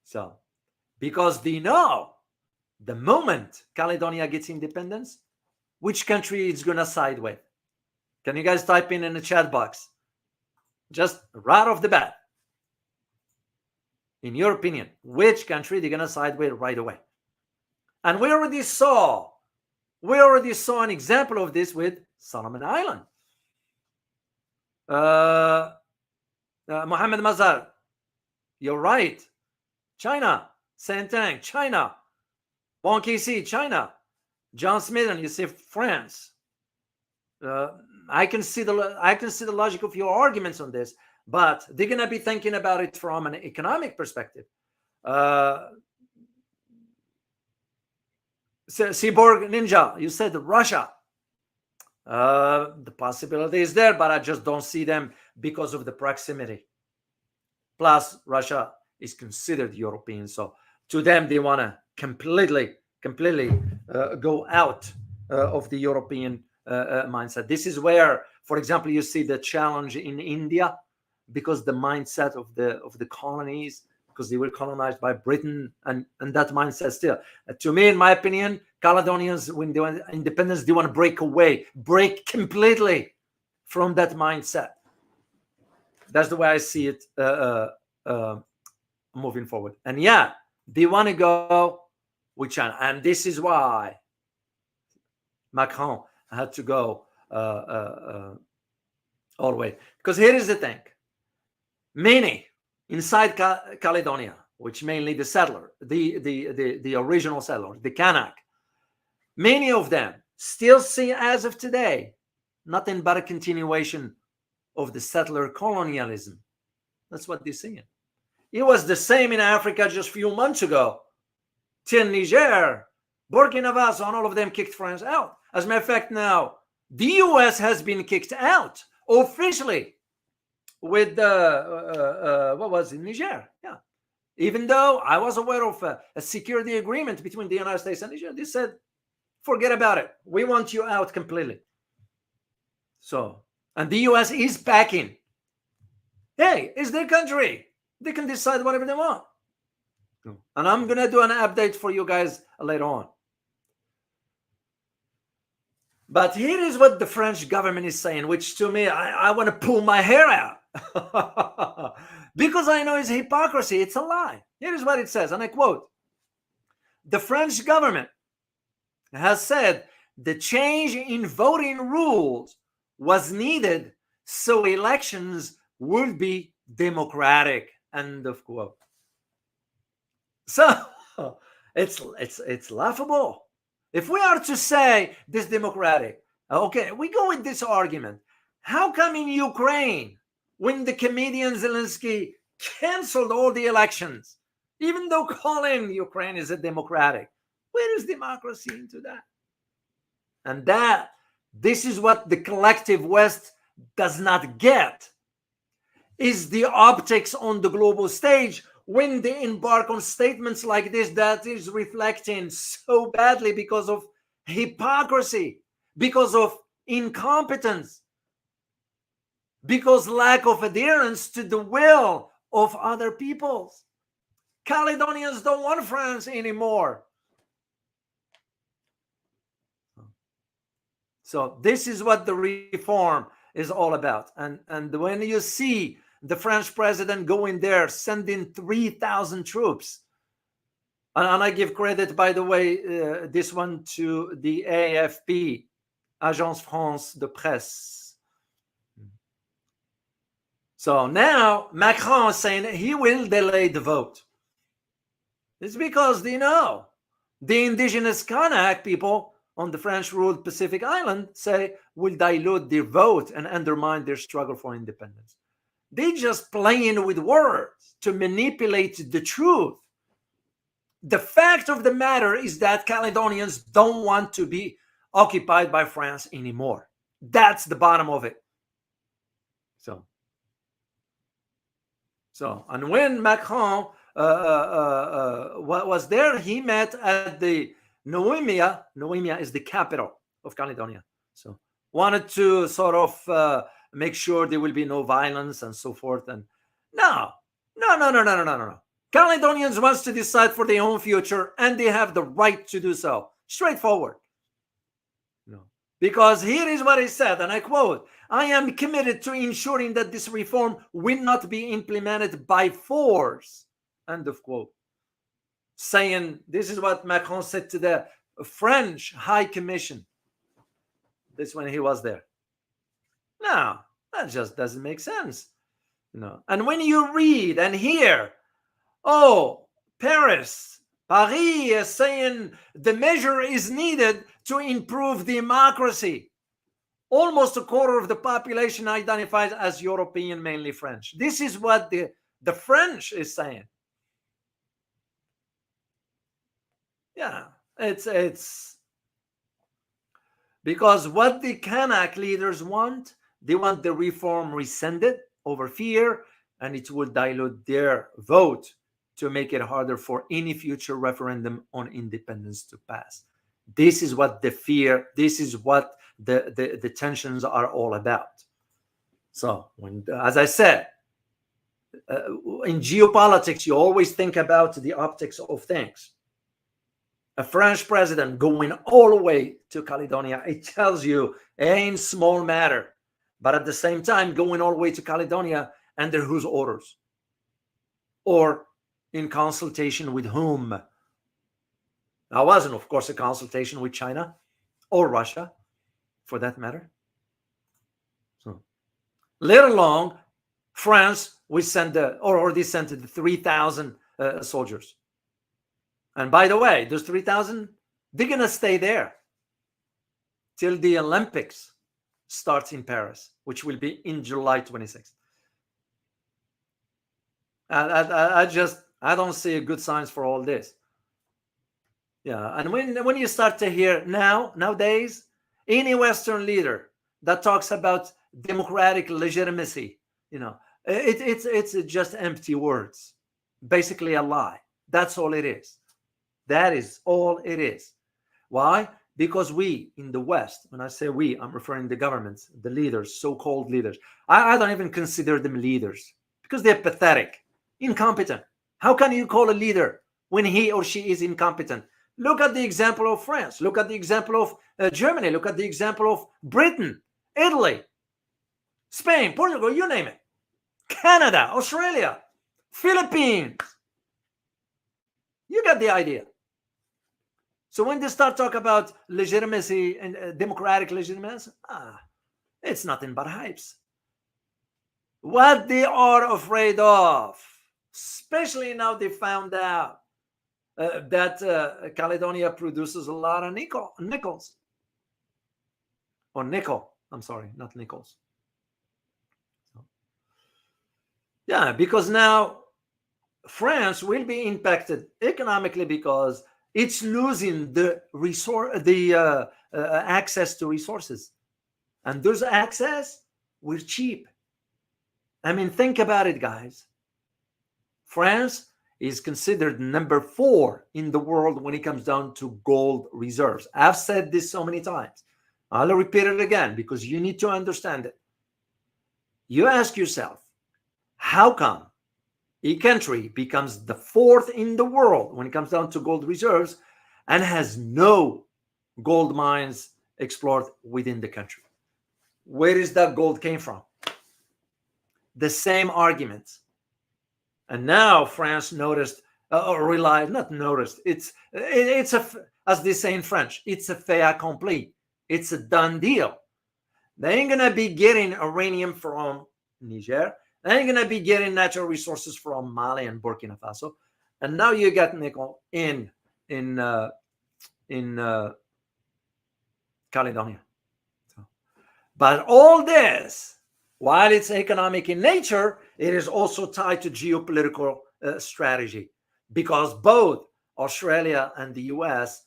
So, because they know the moment Caledonia gets independence, which country it's going to side with. Can you guys type in the chat box? Just right off the bat. In your opinion, which country they're going to side with right away? And we already saw an example of this with Solomon Island. Mohammed Mazar, you're right. China, same thing. China. Wong Kisi, China. John Smith, you say France. I can see the logic of your arguments on this, but they're gonna be thinking about it from an economic perspective. Cyborg Ninja, you said Russia. The possibility is there, but I just don't see them because of the proximity. Plus, Russia is considered European, so to them they want to completely go out of the European mindset. This is where, for example, you see the challenge in India, because the mindset of the colonies, because they were colonized by Britain, and that mindset still. To me, in my opinion, Caledonians, when they want independence, they want to break completely from that mindset. That's the way I see it moving forward. And yeah, they want to go with China, and this is why Macron had to go all the way. Because here is the thing: many inside Caledonia, which mainly the settler, the original settler, the Kanak, many of them still see, as of today, nothing but a continuation of the settler colonialism. That's what they're seeing. It was the same in Africa just a few months ago. Till Niger, Burkina Faso, and all of them kicked France out. As a matter of fact, now the US has been kicked out officially with what was it, Niger? Yeah. Even though I was aware of a security agreement between the United States and Niger, they said, forget about it. We want you out completely. So, and the US is backing. Hey, it's their country. They can decide whatever they want. And I'm going to do an update for you guys later on. But here is what the French government is saying, which to me, I want to pull my hair out. Because I know it's hypocrisy. It's a lie. Here is what it says, and I quote: the French government has said the change in voting rules was needed so elections would be democratic. End of quote. So it's laughable. If we are to say this democratic, okay, we go with this argument. How come in Ukraine, when the comedian Zelensky canceled all the elections, even though calling Ukraine is a democratic, where is democracy into that? And this is what the collective West does not get, is the optics on the global stage when they embark on statements like this that is reflecting so badly because of hypocrisy, because of incompetence, because lack of adherence to the will of other peoples. Caledonians don't want France anymore. So this is what the reform is all about. And when you see the French president going there, sending 3,000 troops, and I give credit, by the way, this one to the AFP, Agence France de Presse. So now Macron is saying he will delay the vote. It's because they know the indigenous Kanak people on the French-ruled Pacific Island say will dilute their vote and undermine their struggle for independence. They just playing with words to manipulate the truth. The fact of the matter is that Caledonians don't want to be occupied by France anymore. That's the bottom of it. So, and when Macron was there, he met at the Noemia. Noemia is the capital of Caledonia. So wanted to sort of make sure there will be no violence and so forth. And no. Caledonians wants to decide for their own future, and they have the right to do so. Straightforward. No. Because here is what he said, and I quote: I am committed to ensuring that this reform will not be implemented by force. End of quote. Saying, this is what Macron said to the French High Commission. This when he was there. No, that just doesn't make sense. And when you read and hear, oh, Paris is saying the measure is needed to improve democracy. Almost a quarter of the population identifies as European, mainly French. This is what the French is saying. Yeah, it's because what the Kanak leaders want, they want the reform rescinded over fear, and it will dilute their vote to make it harder for any future referendum on independence to pass. This is what the fear, this is what the tensions are all about. So, as I said, in geopolitics, you always think about the optics of things. A French president going all the way to Caledonia, it tells you it ain't small matter. But at the same time, going all the way to Caledonia, under whose orders? Or in consultation with whom? That wasn't, of course, a consultation with China or Russia, for that matter. So, let alone France, we sent already sent the 3,000 soldiers. And by the way, those 3,000, they're going to stay there till the Olympics starts in Paris, which will be in July 26th. I don't see good signs for all this. Yeah, and when you start to hear nowadays, any Western leader that talks about democratic legitimacy, it's just empty words, basically a lie. That's all it is. That is all it is. Why? Because we in the West, when I say we, I'm referring to the governments, the leaders, so-called leaders. I don't even consider them leaders because they're pathetic, incompetent. How can you call a leader when he or she is incompetent? Look at the example of France. Look at the example of Germany. Look at the example of Britain, Italy, Spain, Portugal, you name it. Canada, Australia, Philippines. You get the idea. So when they start talking about legitimacy and democratic legitimacy, it's nothing but hypes. What they are afraid of, especially now they found out that Caledonia produces a lot of nickels. Or nickel. I'm sorry, not nickels. Yeah, because now France will be impacted economically because it's losing the access to resources, and those access were cheap. I mean, think about it, guys. France is considered number 4 in the world when it comes down to gold reserves. I've said this so many times. I'll repeat it again because you need to understand it. You ask yourself, how come a country becomes the 4th in the world when it comes down to gold reserves and has no gold mines explored within the country? Where is that gold came from? The same arguments. And now France noticed, not noticed. It's as they say in French, it's a fait accompli. It's a done deal. They ain't gonna be getting uranium from Niger. They ain't gonna be getting natural resources from Mali and Burkina Faso. And now you got nickel in Caledonia. But all this, while it's economic in nature, it is also tied to geopolitical strategy, because both Australia and the US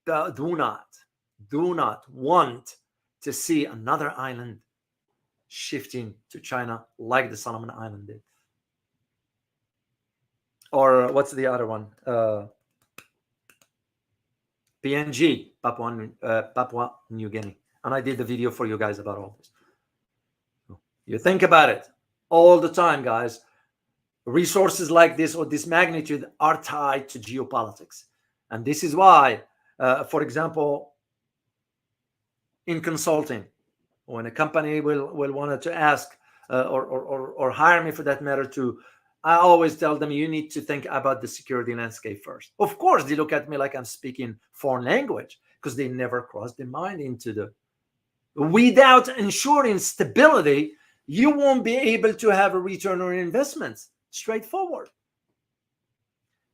do not want to see another island shifting to China like the Solomon Island did. Or what's the other one? PNG, Papua New Guinea. And I did the video for you guys about all this. You think about it all the time, guys. Resources like this or this magnitude are tied to geopolitics. And this is why, for example, in consulting, when a company will want to ask or hire me for that matter to I always tell them, you need to think about the security landscape first. Of course, they look at me like I'm speaking foreign language because they never crossed their mind into the. Without ensuring stability, you won't be able to have a return on investments. Straightforward.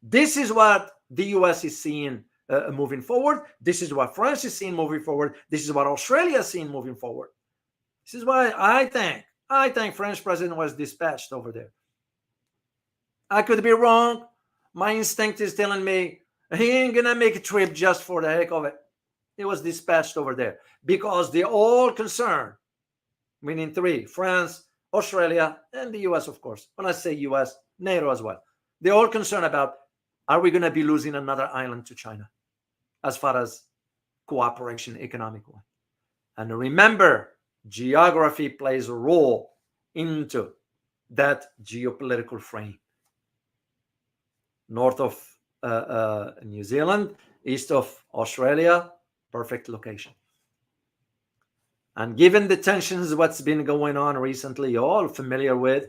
This is what the US is seeing moving forward. This is what France is seeing moving forward. This is what Australia is seeing moving forward. This is why I think French president was dispatched over there. I could be wrong. My instinct is telling me he ain't gonna make a trip just for the heck of it. He was dispatched over there because they're all concerned, meaning three: France, Australia, and the US, of course. When I say US, NATO as well. They're all concerned about, are we going to be losing another island to China as far as cooperation, economic one? And remember, geography plays a role into that geopolitical frame. North of New Zealand, east of Australia, perfect location. And given the tensions, what's been going on recently, you're all familiar with,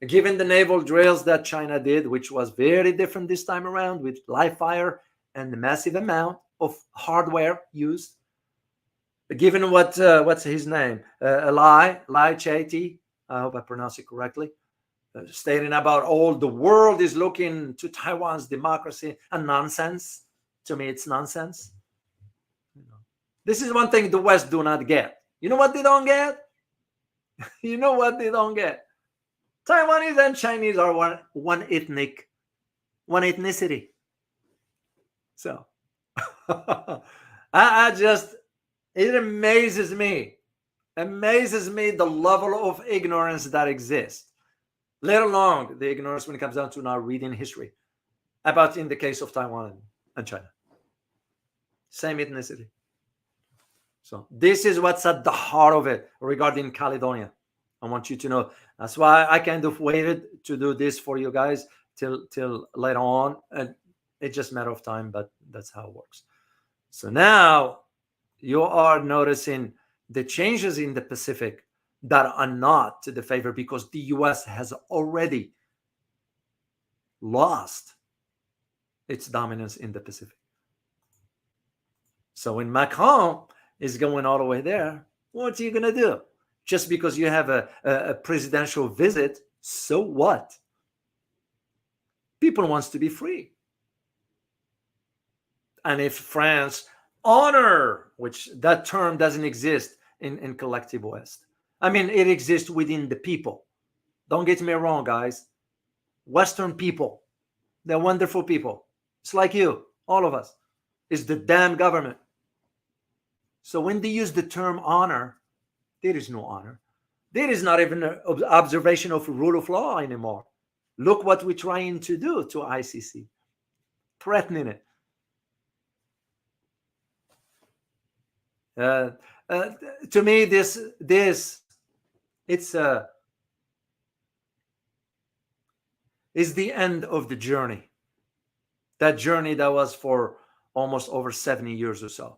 given the naval drills that China did, which was very different this time around with live fire and the massive amount of hardware used, given what's his name, Lai Cheti, I hope I pronounced it correctly, stating about all the world is looking to Taiwan's democracy and nonsense. To me, it's nonsense. This is one thing the West do not get. You know what they don't get? You know what they don't get? Taiwanese and Chinese are one ethnicity. So I just, it amazes me the level of ignorance that exists, let alone the ignorance when it comes down to now reading history about, in the case of Taiwan and China, same ethnicity. So this is what's at the heart of it regarding Caledonia. I want you to know. That's why I kind of waited to do this for you guys till later on. And it's just a matter of time, but that's how it works. So now you are noticing the changes in the Pacific that are not to the favor because the US has already lost its dominance in the Pacific. So when Macron is going all the way there, what are you going to do? Just because you have a presidential visit, so what? People wants to be free. And if France honor, which that term doesn't exist in collective West. I mean, it exists within the people. Don't get me wrong, guys. Western people, they're wonderful people. It's like you, all of us. It's the damn government. So when they use the term honor, there is no honor. There is not even an observation of rule of law anymore. Look what we're trying to do to ICC, threatening it. To me, this is the end of the journey. That journey that was for almost over 70 years or so,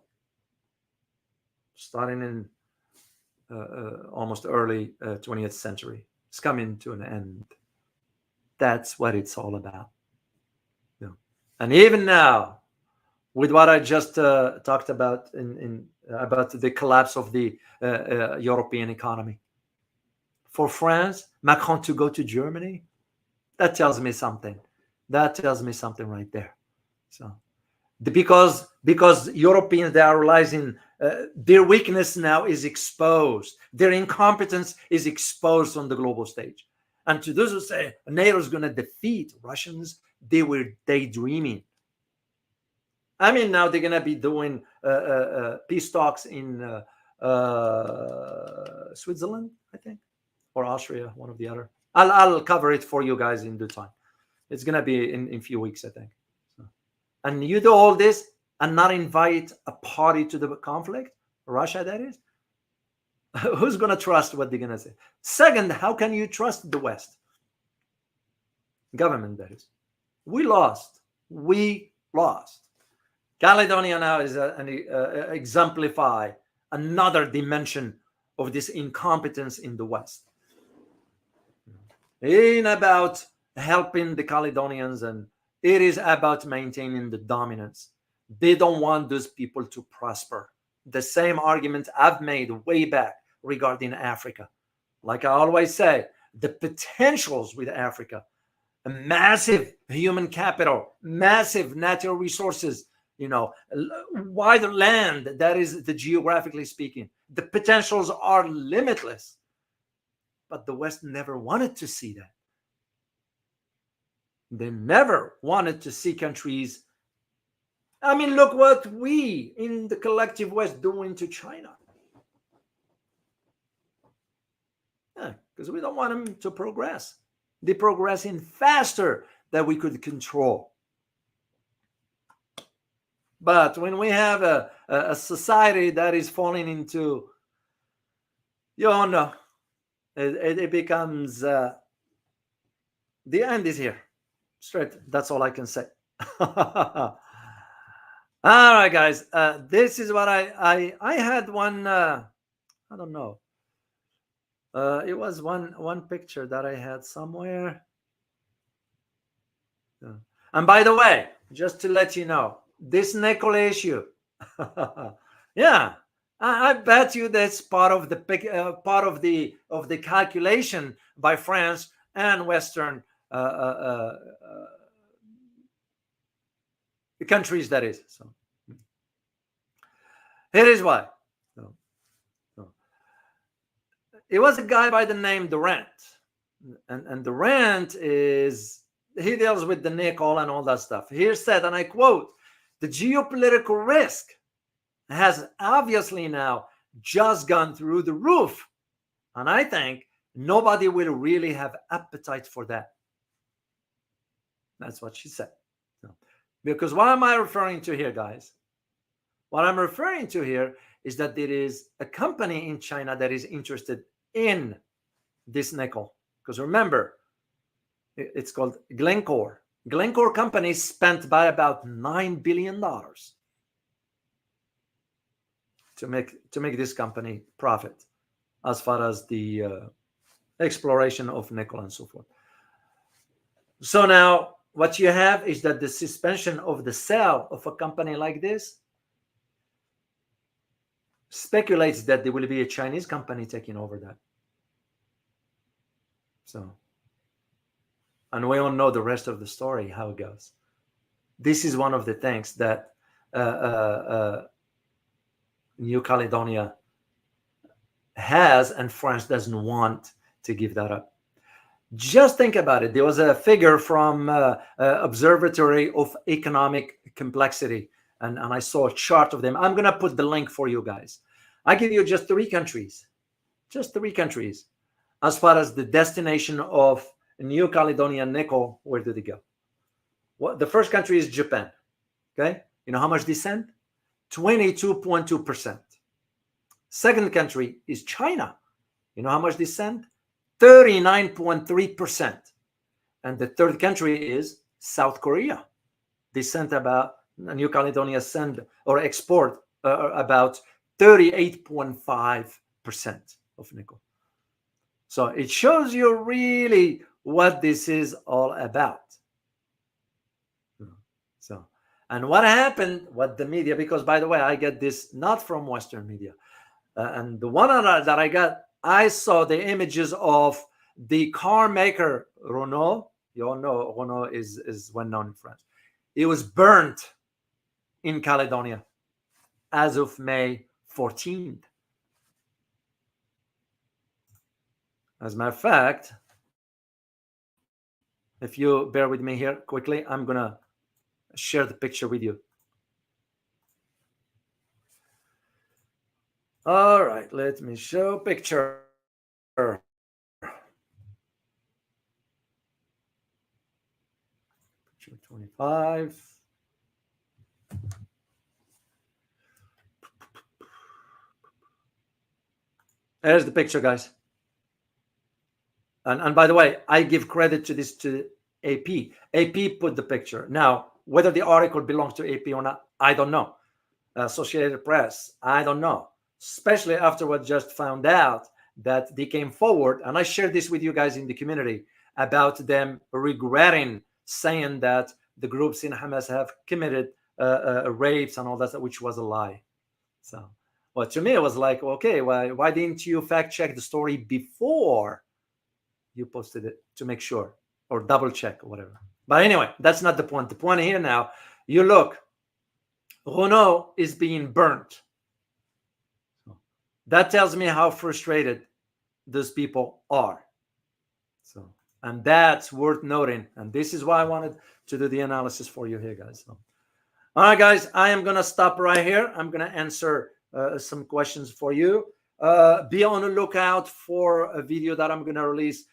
starting in almost early 20th century. It's coming to an end. That's what it's all about. Yeah. And even now, with what I just talked about about the collapse of the European economy, for France, Macron to go to Germany, that tells me something. That tells me something right there. So, because Europeans, they are realizing their weakness now is exposed. Their incompetence is exposed on the global stage. And to those who say NATO is going to defeat Russians, they were daydreaming. I mean, now they're going to be doing peace talks in Switzerland, I think, or Austria, one of the other. I'll cover it for you guys in due time. It's going to be in a few weeks, I think. So, and you do all this and not invite a party to the conflict, Russia, that is? Who's going to trust what they're going to say? Second, how can you trust the West? Government, that is. We lost. Caledonia now is exemplify another dimension of this incompetence in the West. In about helping the Caledonians, and it is about maintaining the dominance. They don't want those people to prosper. The same argument I've made way back regarding Africa. Like I always say, the potentials with Africa, a massive human capital, massive natural resources, wider land, that is the geographically speaking. The potentials are limitless. But the West never wanted to see that. They never wanted to see countries. I mean, look what we in the collective West doing to China. Yeah, because we don't want them to progress. They're progressing faster than we could control. But when we have a society that is falling into, it becomes, the end is here. Straight. That's all I can say. All right, guys. This is what I had one, I don't know. It was one picture that I had somewhere. And by the way, just to let you know, this nickel issue, yeah, I bet you that's part of the calculation by France and Western countries. That is. So here is why. It was a guy by the name Durant, and Durant he deals with the nickel and all that stuff. He said, and I quote, "The geopolitical risk has obviously now just gone through the roof, and I think nobody will really have appetite for that." That's what she said. Because what am I referring to here, guys? What I'm referring to here is that there is a company in China that is interested in this nickel. Because remember, it's called Glencore. Glencore company spent by about $9 billion to make this company profit as far as the exploration of nickel and so forth. So now what you have is that the suspension of the sale of a company like this speculates that there will be a Chinese company taking over that. So, and we all know the rest of the story, how it goes. This is one of the things that New Caledonia has, and France doesn't want to give that up. Just think about it. There was a figure from Observatory of Economic Complexity, and I saw a chart of them. I'm going to put the link for you guys. I give you just three countries as far as the destination of New Caledonia nickel. Where do they go? Well, the first country is Japan. Okay, you know how much they send? 22.2%. Second country is China. You know how much they send? 39.3%. And the third country is South Korea. They sent about, New Caledonia send or export about 38.5% of nickel. So it shows you really what this is all about. So, and what happened, what the media, because by the way, I get this not from Western media. And the one that I got, I saw the images of the car maker Renault. You all know Renault is well known in France. It was burnt in Caledonia as of May 14th. As a matter of fact, if you bear with me here quickly, I'm going to share the picture with you. All right, let me show picture. Picture 25. There's the picture, guys. And by the way, I give credit to this to AP. AP put the picture. Now, whether the article belongs to AP or not, I don't know. Associated Press, I don't know. Especially after what just found out that they came forward, and I shared this with you guys in the community, about them regretting saying that the groups in Hamas have committed rapes and all that, which was a lie. So, well, to me, it was like, okay, why didn't you fact check the story before you posted it to make sure, or double check or whatever? But anyway, that's not the point. The point here now, you look, Renault is being burnt. That tells me how frustrated those people are. So, and that's worth noting. And this is why I wanted to do the analysis for you here, guys. So, all right, guys, I am going to stop right here. I'm going to answer some questions for you. Be on the lookout for a video that I'm going to release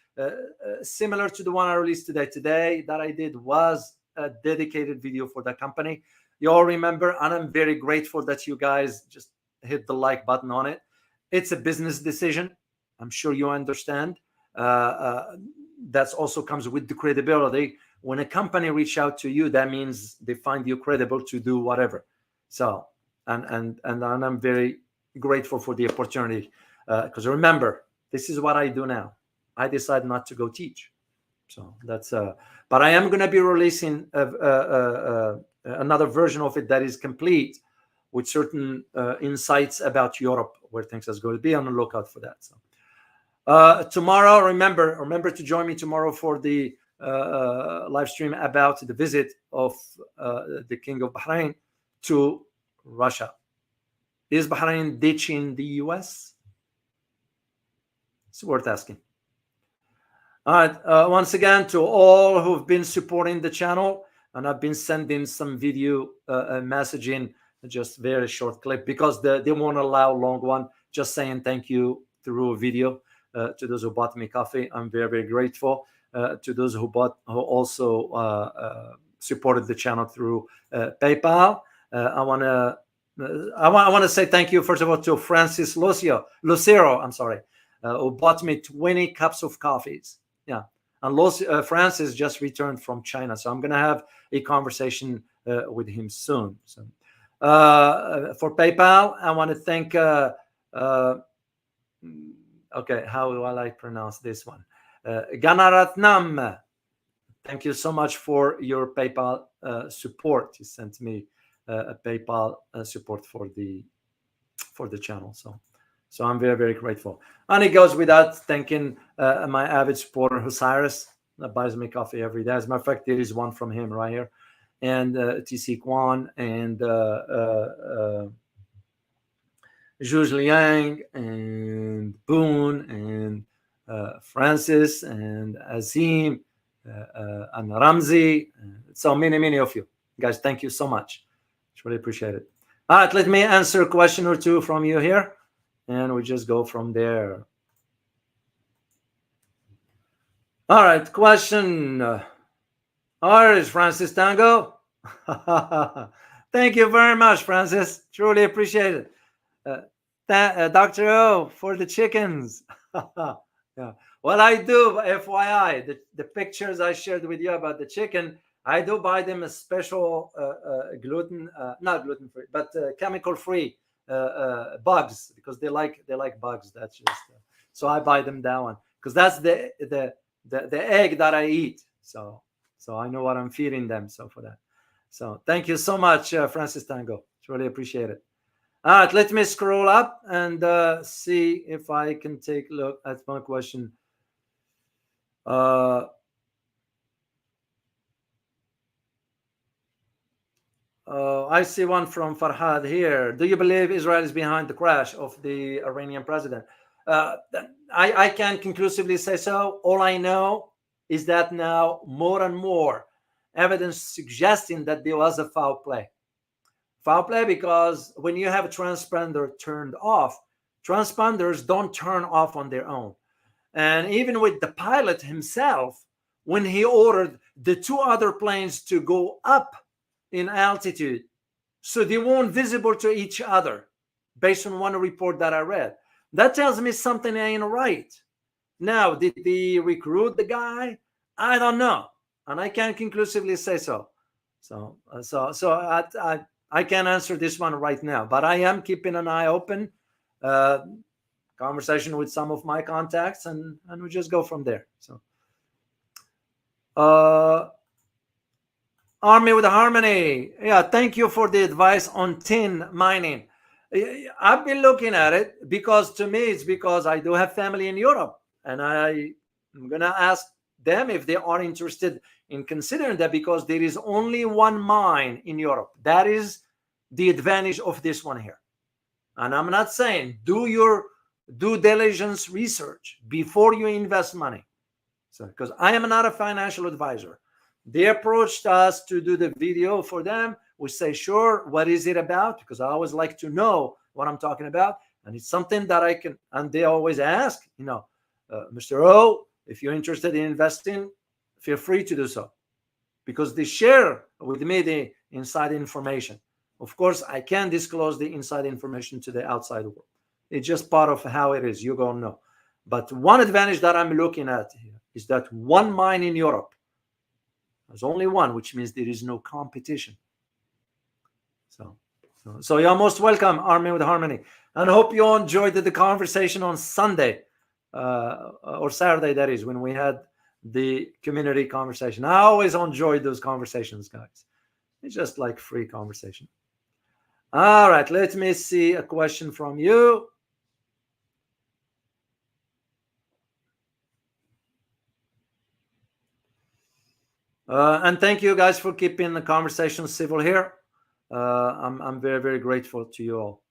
similar to the one I released today. Today that I did was a dedicated video for the company. You all remember, and I'm very grateful that you guys just hit the like button on it. It's a business decision. I'm sure you understand. That also comes with the credibility. When a company reach out to you, that means they find you credible to do whatever. So, and I'm very grateful for the opportunity, because remember, this is what I do now. I decide not to go teach. So that's but I am going to be releasing another version of it that is complete with certain insights about Europe, where things are going to be. On the lookout for that. So tomorrow, remember to join me tomorrow for the live stream about the visit of the King of Bahrain to Russia. Is Bahrain ditching the US? It's worth asking. All right. Once again, to all who've been supporting the channel, and I've been sending some video messaging, just very short clip, because they won't allow long one. Just saying thank you through a video. To those who bought me coffee, I'm very, very grateful. To those who also supported the channel through PayPal, I want to say thank you first of all to Francis Lucero. I'm sorry, who bought me 20 cups of coffees. Yeah, and Francis just returned from China, so I'm gonna have a conversation with him soon. So for PayPal, I want to thank. Okay, how will I pronounce this one? Ganaratnam. Thank you so much for your PayPal support. You sent me a PayPal support for the channel. So I'm very, very grateful. And it goes without thanking my avid supporter, Osiris, that buys me coffee every day. As a matter of fact, there is one from him right here. And TC Kwan and Zhu Liang and Boone and Francis and Azim and Ramzi. So many of you guys, thank you so much. It's really appreciate it. All right, let me answer a question or two from you here, and we just go from there. All right, question. All right, Francis Tango. Thank you very much, Francis. Truly appreciate it. Dr. O for the chickens. Yeah. Well, I do, FYI, the pictures I shared with you about the chicken, I do buy them a special not gluten-free, but chemical-free bugs, because they like bugs. That's just so I buy them that one, because that's the egg that I eat. So I know what I'm feeding them. So for that. So thank you so much, Francis Tango. Really appreciate it. All right, let me scroll up and see if I can take a look at one question. I see one from Farhad here. Do you believe Israel is behind the crash of the Iranian president? I can't conclusively say so. All I know is that now more and more evidence suggesting that there was a foul play. Foul play because when you have a transponder turned off, transponders don't turn off on their own. And even with the pilot himself, when he ordered the two other planes to go up in altitude, so they weren't visible to each other, based on one report that I read, that tells me something ain't right. Now, did they recruit the guy? I don't know, and I can't conclusively say so. So I can't answer this one right now, but I am keeping an eye open, conversation with some of my contacts, and we just go from there. So, Army with Harmony. Yeah, thank you for the advice on tin mining. I've been looking at it because to me, it's because I do have family in Europe, and I'm going to ask them if they are interested in considering that, because there is only one mine in Europe. That is the advantage of this one here. And I'm not saying do your due diligence research before you invest money. So, because I am not a financial advisor. They approached us to do the video for them. We say, sure, what is it about? Because I always like to know what I'm talking about. And it's something that I can, and they always ask, Mr. O, if you're interested in investing, feel free to do so. Because they share with me the inside information. Of course, I can't disclose the inside information to the outside world. It's just part of how it is. You go know. But one advantage that I'm looking at here is that one mine in Europe, there's only one, which means there is no competition. So you're most welcome, Army with Harmony. And I hope you enjoyed the conversation on Sunday or Saturday, that is, when we had the community conversation. I always enjoyed those conversations, guys. It's just like free conversation. All right, let me see a question from you. And thank you guys for keeping the conversation civil here. I'm very, very grateful to you all.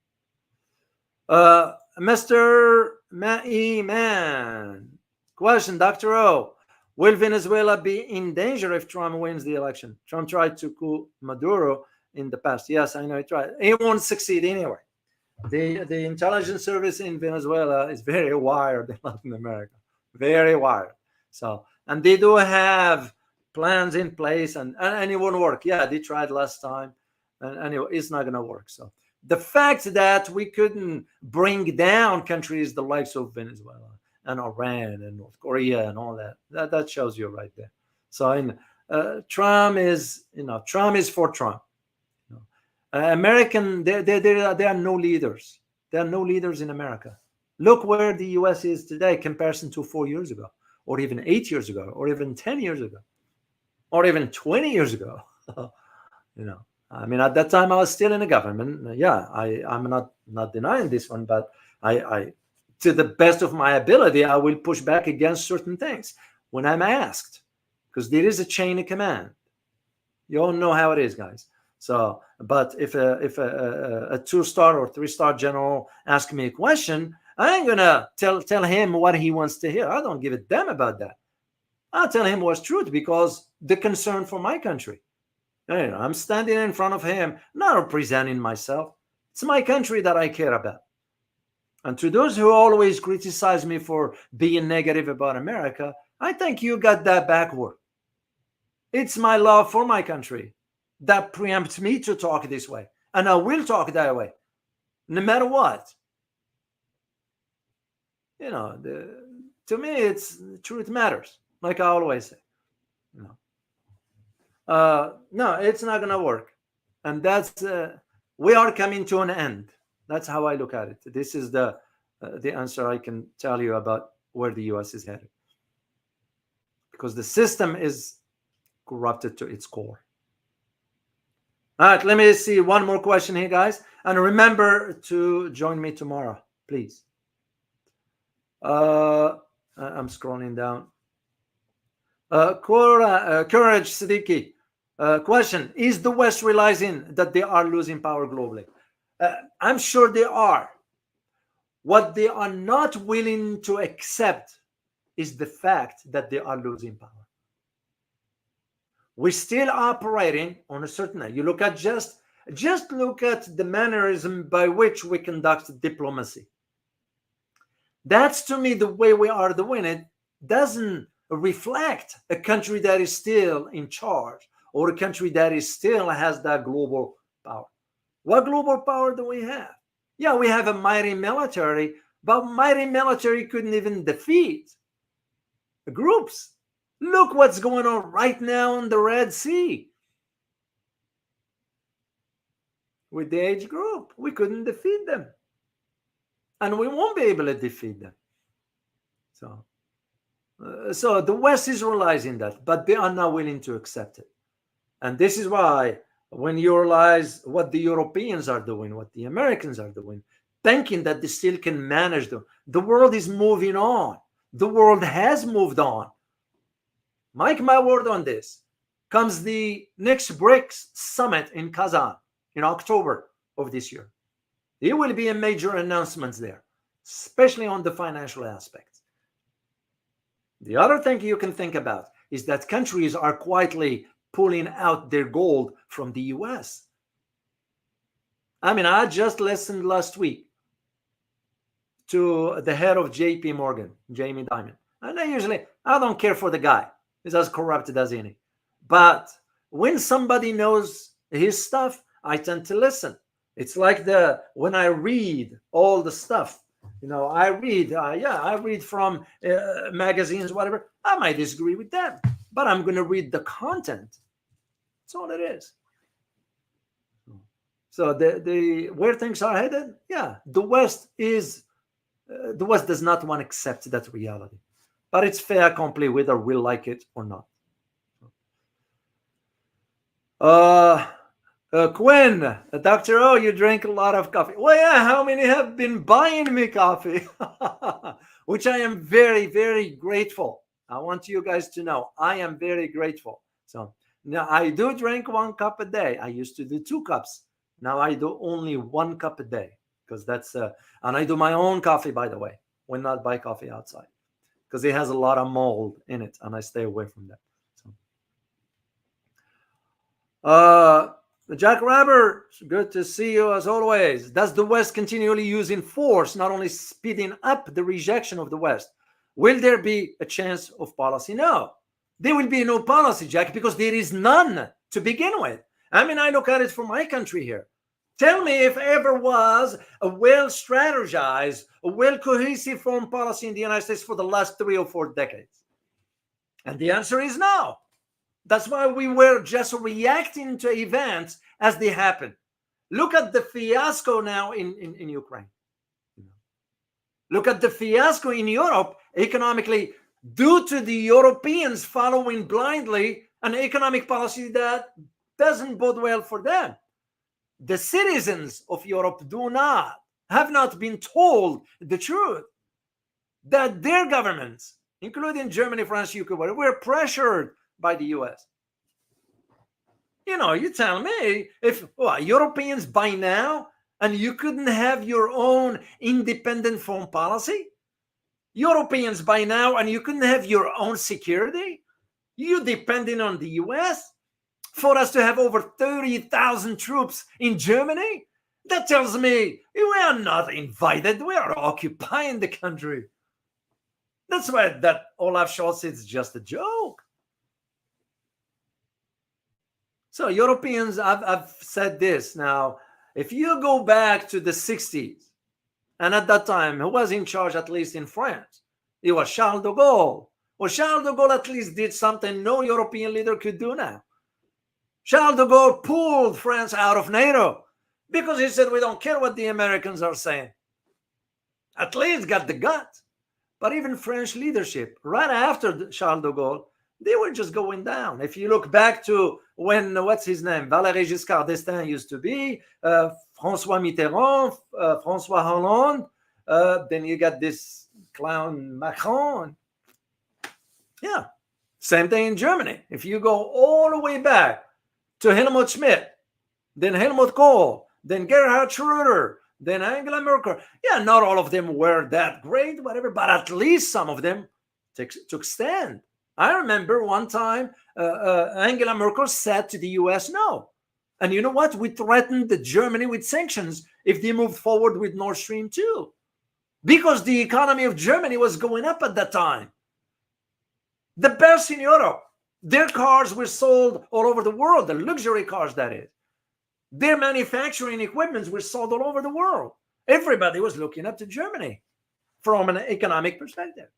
Mr. Man, question, Dr. O. Will Venezuela be in danger if Trump wins the election? Trump tried to coup Maduro in the past. Yes, I know he tried. He won't succeed anyway. The intelligence service in Venezuela is very wired in Latin America. Very wired. So, and they do have plans in place, and it won't work. Yeah, they tried last time, and anyway, it's not going to work. So the fact that we couldn't bring down countries the likes of Venezuela and Iran and North Korea and all that shows you right there. So Trump is for Trump. American, there are no leaders. There are no leaders in America. Look where the U.S. is today, comparison to 4 years ago, or even 8 years ago, or even 10 years ago, or even 20 years ago. I mean, at that time I was still in the government. Yeah, I'm not denying this one, but I to the best of my ability, I will push back against certain things when I'm asked, because there is a chain of command. You all know how it is, guys. So, but if a 2-star or 3-star general asks me a question, I ain't gonna tell him what he wants to hear. I don't give a damn about that. I'll tell him what's truth, because the concern for my country. I'm standing in front of him, not representing myself. It's my country that I care about. And to those who always criticize me for being negative about America, I think you got that backward. It's my love for my country that preempts me to talk this way. And I will talk that way, no matter what. To me, it's truth matters, like I always say. No, it's not going to work. And that's, we are coming to an end. That's how I look at it. This is the answer I can tell you about where the U.S. is headed. Because the system is corrupted to its core. All right, let me see one more question here, guys. And remember to join me tomorrow, please. I'm scrolling down. Courage Siddiqui. Question, is the West realizing that they are losing power globally? I'm sure they are. What they are not willing to accept is the fact that they are losing power. We're still operating on a certain, you look at just look at the mannerism by which we conduct diplomacy. That's, to me, the way we are doing it doesn't reflect a country that is still in charge, or a country that is still has that global power. What global power do we have? Yeah, we have a mighty military, but mighty military couldn't even defeat the groups. Look what's going on right now in the Red Sea with the age group. We couldn't defeat them, and we won't be able to defeat them. So So the West is realizing that, but they are not willing to accept it. And this is why when you realize what the Europeans are doing, what the Americans are doing, thinking that they still can manage them, the world is moving on. The world has moved on. Mark my word on this. Comes the next BRICS summit in Kazan in October of this year. There will be a major announcements there, especially on the financial aspects. The other thing you can think about is that countries are quietly pulling out their gold from the US. I mean, I just listened last week to the head of JP Morgan, Jamie Dimon. And I don't care for the guy. He's as corrupt as any. But when somebody knows his stuff, I tend to listen. It's like when I read all the stuff, I read from magazines, whatever. I might disagree with them, but I'm going to read the content. That's all it is. So the where things are headed, the West does not want to accept that reality, but it's fait accompli whether we like it or not. Quinn, Dr. O, you drink a lot of coffee. Well, yeah, how many have been buying me coffee? Which I am very, very grateful. I want you guys to know I am very grateful. So now I do drink 1 cup a day. I used to do 2 cups. Now I do only 1 cup a day because that's, and I do my own coffee, by the way, when not buy coffee outside because it has a lot of mold in it and I stay away from that. So. Jack Rabber, good to see you as always. Does the West continually using force, not only speeding up the rejection of the West? Will there be a chance of policy? No. There will be no policy, Jack, because there is none to begin with. I mean, I look at it from my country here. Tell me if ever was a well-strategized, a well-cohesive foreign policy in the United States for the last 3 or 4 decades. And the answer is no. That's why we were just reacting to events as they happen. Look at the fiasco now in Ukraine. Look at the fiasco in Europe economically due to the Europeans following blindly an economic policy that doesn't bode well for them. The citizens of Europe have not been told the truth that their governments, including Germany, France, UK, were pressured by the US. You tell me if Europeans by now and you couldn't have your own independent foreign policy? Europeans by now and you couldn't have your own security? You depending on the US for us to have over 30,000 troops in Germany? That tells me we are not invited. We are occupying the country. That's why that Olaf Scholz is just a joke. So Europeans, I've said this now, if you go back to the 60s, and at that time, who was in charge, at least in France? It was Charles de Gaulle. Well, Charles de Gaulle at least did something no European leader could do now. Charles de Gaulle pulled France out of NATO because he said, we don't care what the Americans are saying. At least got the guts. But even French leadership, right after Charles de Gaulle, they were just going down. If you look back to when, what's his name, Valéry Giscard d'Estaing used to be, François Mitterrand, François Hollande, then you got this clown Macron. Yeah, same thing in Germany. If you go all the way back to Helmut Schmidt, then Helmut Kohl, then Gerhard Schröder, then Angela Merkel. Yeah, not all of them were that great, whatever, but at least some of them took stand. I remember one time Angela Merkel said to the US, no. And you know what? We threatened Germany with sanctions if they moved forward with Nord Stream 2. Because the economy of Germany was going up at that time. The best in Europe. Their cars were sold all over the world, the luxury cars, that is. Their manufacturing equipments were sold all over the world. Everybody was looking up to Germany from an economic perspective.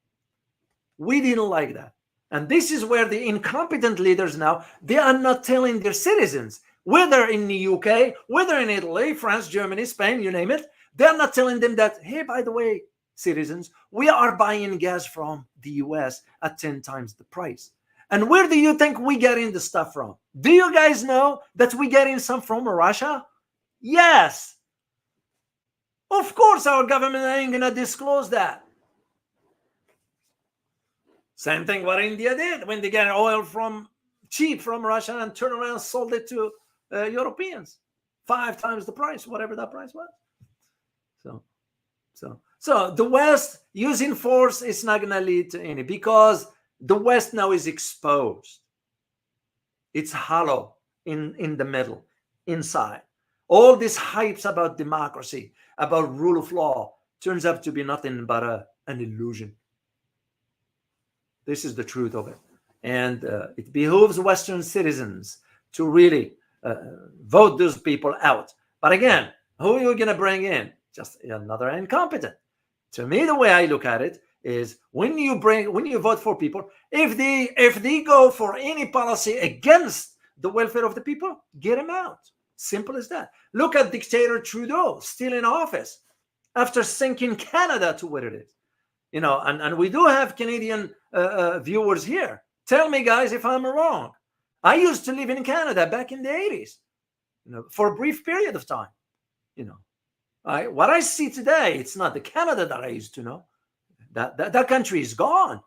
We didn't like that. And this is where the incompetent leaders now, they are not telling their citizens, whether in the UK, whether in Italy, France, Germany, Spain, you name it, they're not telling them that, hey, by the way, citizens, we are buying gas from the US at 10 times the price. And where do you think we getting the stuff from? Do you guys know that we getting some from Russia? Yes. Of course, our government ain't gonna disclose that. Same thing what India did when they get oil from cheap from Russia and turn around and sold it to Europeans. 5 times the price, whatever that price was. So the West using force is not gonna lead to any, because the West now is exposed. It's hollow in the middle, inside. All these hypes about democracy, about rule of law, turns out to be nothing but an illusion. This is the truth of it. And it behooves Western citizens to really vote those people out. But again, who are you going to bring in? Just another incompetent. To me, the way I look at it is when you vote for people, if they go for any policy against the welfare of the people, get them out. Simple as that. Look at dictator Trudeau, still in office after sinking Canada to where it is. And we do have Canadian viewers here. Tell me, guys, if I'm wrong. I used to live in Canada back in the 80s, for a brief period of time. What I see today, it's not the Canada that I used to know. That country is gone.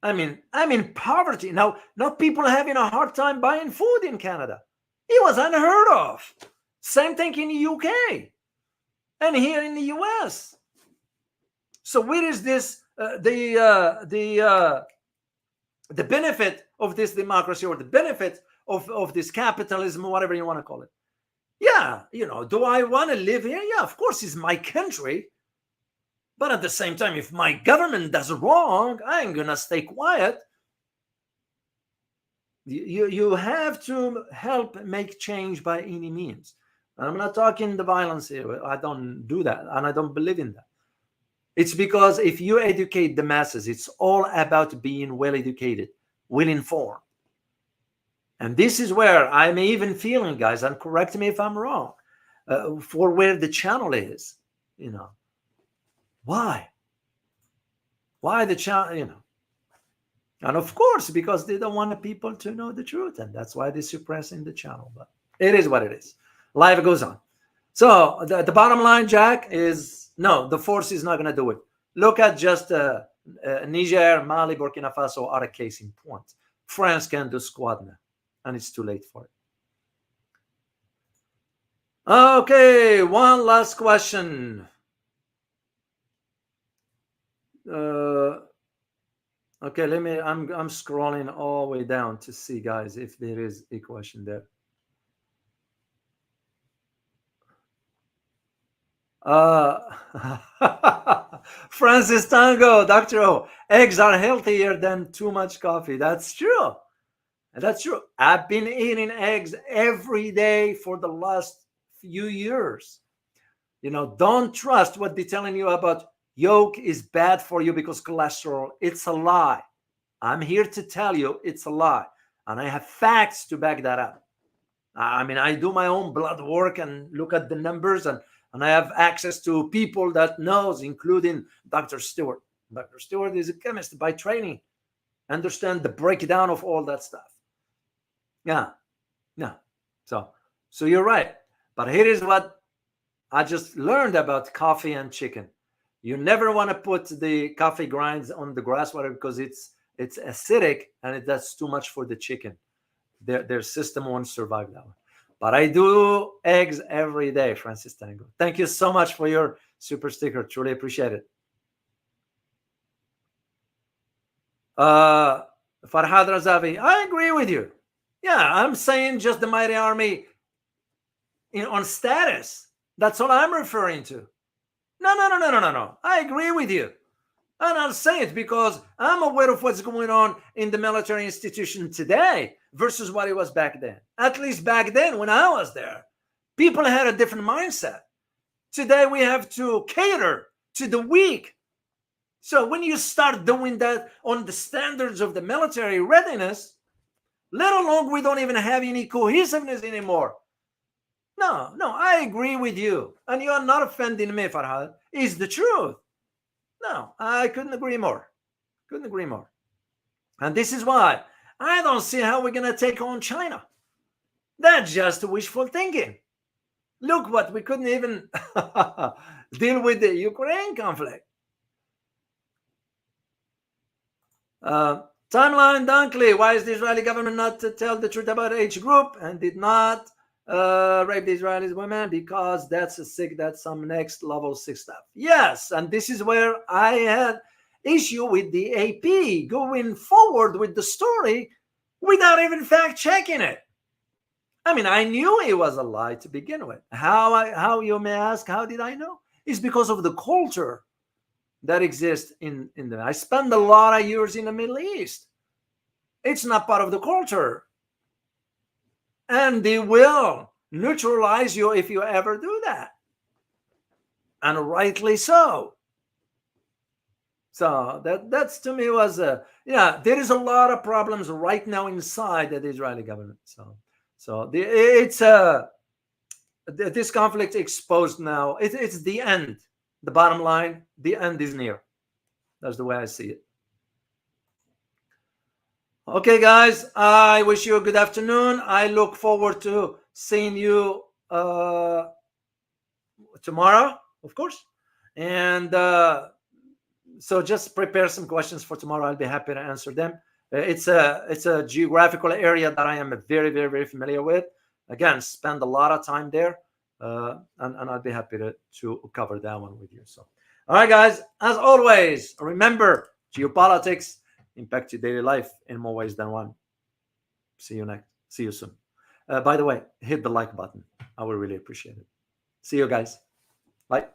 I mean, I'm in poverty now. Not people having a hard time buying food in Canada. It was unheard of. Same thing in the UK and here in the US. So where is this the benefit of this democracy, or the benefit of this capitalism, whatever you want to call it? Yeah, do I want to live here? Yeah, of course, it's my country. But at the same time, if my government does wrong, I ain't gonna stay quiet. You have to help make change by any means. And I'm not talking the violence here. I don't do that, and I don't believe in that. It's because if you educate the masses, it's all about being well educated, well informed. And this is where I'm even feeling, guys, and correct me if I'm wrong, for where the channel is, Why? Why the channel, And of course, because they don't want the people to know the truth. And that's why they're suppressing the channel. But it is what it is. Life goes on. So the bottom line, Jack, is no, the force is not going to do it. Look at just Niger, Mali, Burkina Faso are a case in point. France can do squat now, and it's too late for it. Okay, one last question. Okay, I'm scrolling all the way down to see, guys, if there is a question there. Francis Tango, Dr. O, eggs are healthier than too much coffee. That's true. That's true. I've been eating eggs every day for the last few years. Don't trust what they're telling you about yolk is bad for you because cholesterol. It's a lie. I'm here to tell you it's a lie. And I have facts to back that up. I mean, I do my own blood work and look at the numbers, and I have access to people that knows, including Dr. Stewart. Dr. Stewart is a chemist by training, understand the breakdown of all that stuff. Yeah. So you're right. But here is what I just learned about coffee and chicken. You never want to put the coffee grinds on the grass water because it's acidic and that's too much for the chicken. Their system won't survive that one. But I do eggs every day, Francis Tango. Thank you so much for your super sticker. Truly appreciate it. Farhad Razavi, I agree with you. Yeah, I'm saying just the mighty army on status. That's all I'm referring to. No. I agree with you. And I'll say it because I'm aware of what's going on in the military institution today versus what it was back then. At least back then when I was there, people had a different mindset. Today we have to cater to the weak. So when you start doing that on the standards of the military readiness, let alone we don't even have any cohesiveness anymore. No, I agree with you. And you are not offending me, Farhad. It's the truth. No, I couldn't agree more. Couldn't agree more. And this is why I don't see how we're going to take on China. That's just wishful thinking. Look what we couldn't even deal with the Ukraine conflict. Timeline Dunkley, why is the Israeli government not to tell the truth about H group and did not rape the Israeli women? Because that's some next level 6 stuff. Yes, and this is where I had issue with the AP going forward with the story without even fact checking it. I mean, I knew it was a lie to begin with. How you may ask, how did I know? It's because of the culture that exists in them. I spent a lot of years in the Middle East. It's not part of the culture. And they will neutralize you if you ever do that. And rightly so. So that's to me was there is a lot of problems right now inside the Israeli government. This conflict exposed now. It's the end. The bottom line, the end is near. That's the way I see it. Okay, guys, I wish you a good afternoon. I look forward to seeing you tomorrow, of course. And so just prepare some questions for tomorrow. I'll be happy to answer them. It's a geographical area that I am very, very, very familiar with. Again, spend a lot of time there, and I'll be happy to cover that one with you. So, all right, guys, as always, remember, geopolitics impact your daily life in more ways than one. See you soon. By the way, hit the like button. I would really appreciate it. See you guys. Bye.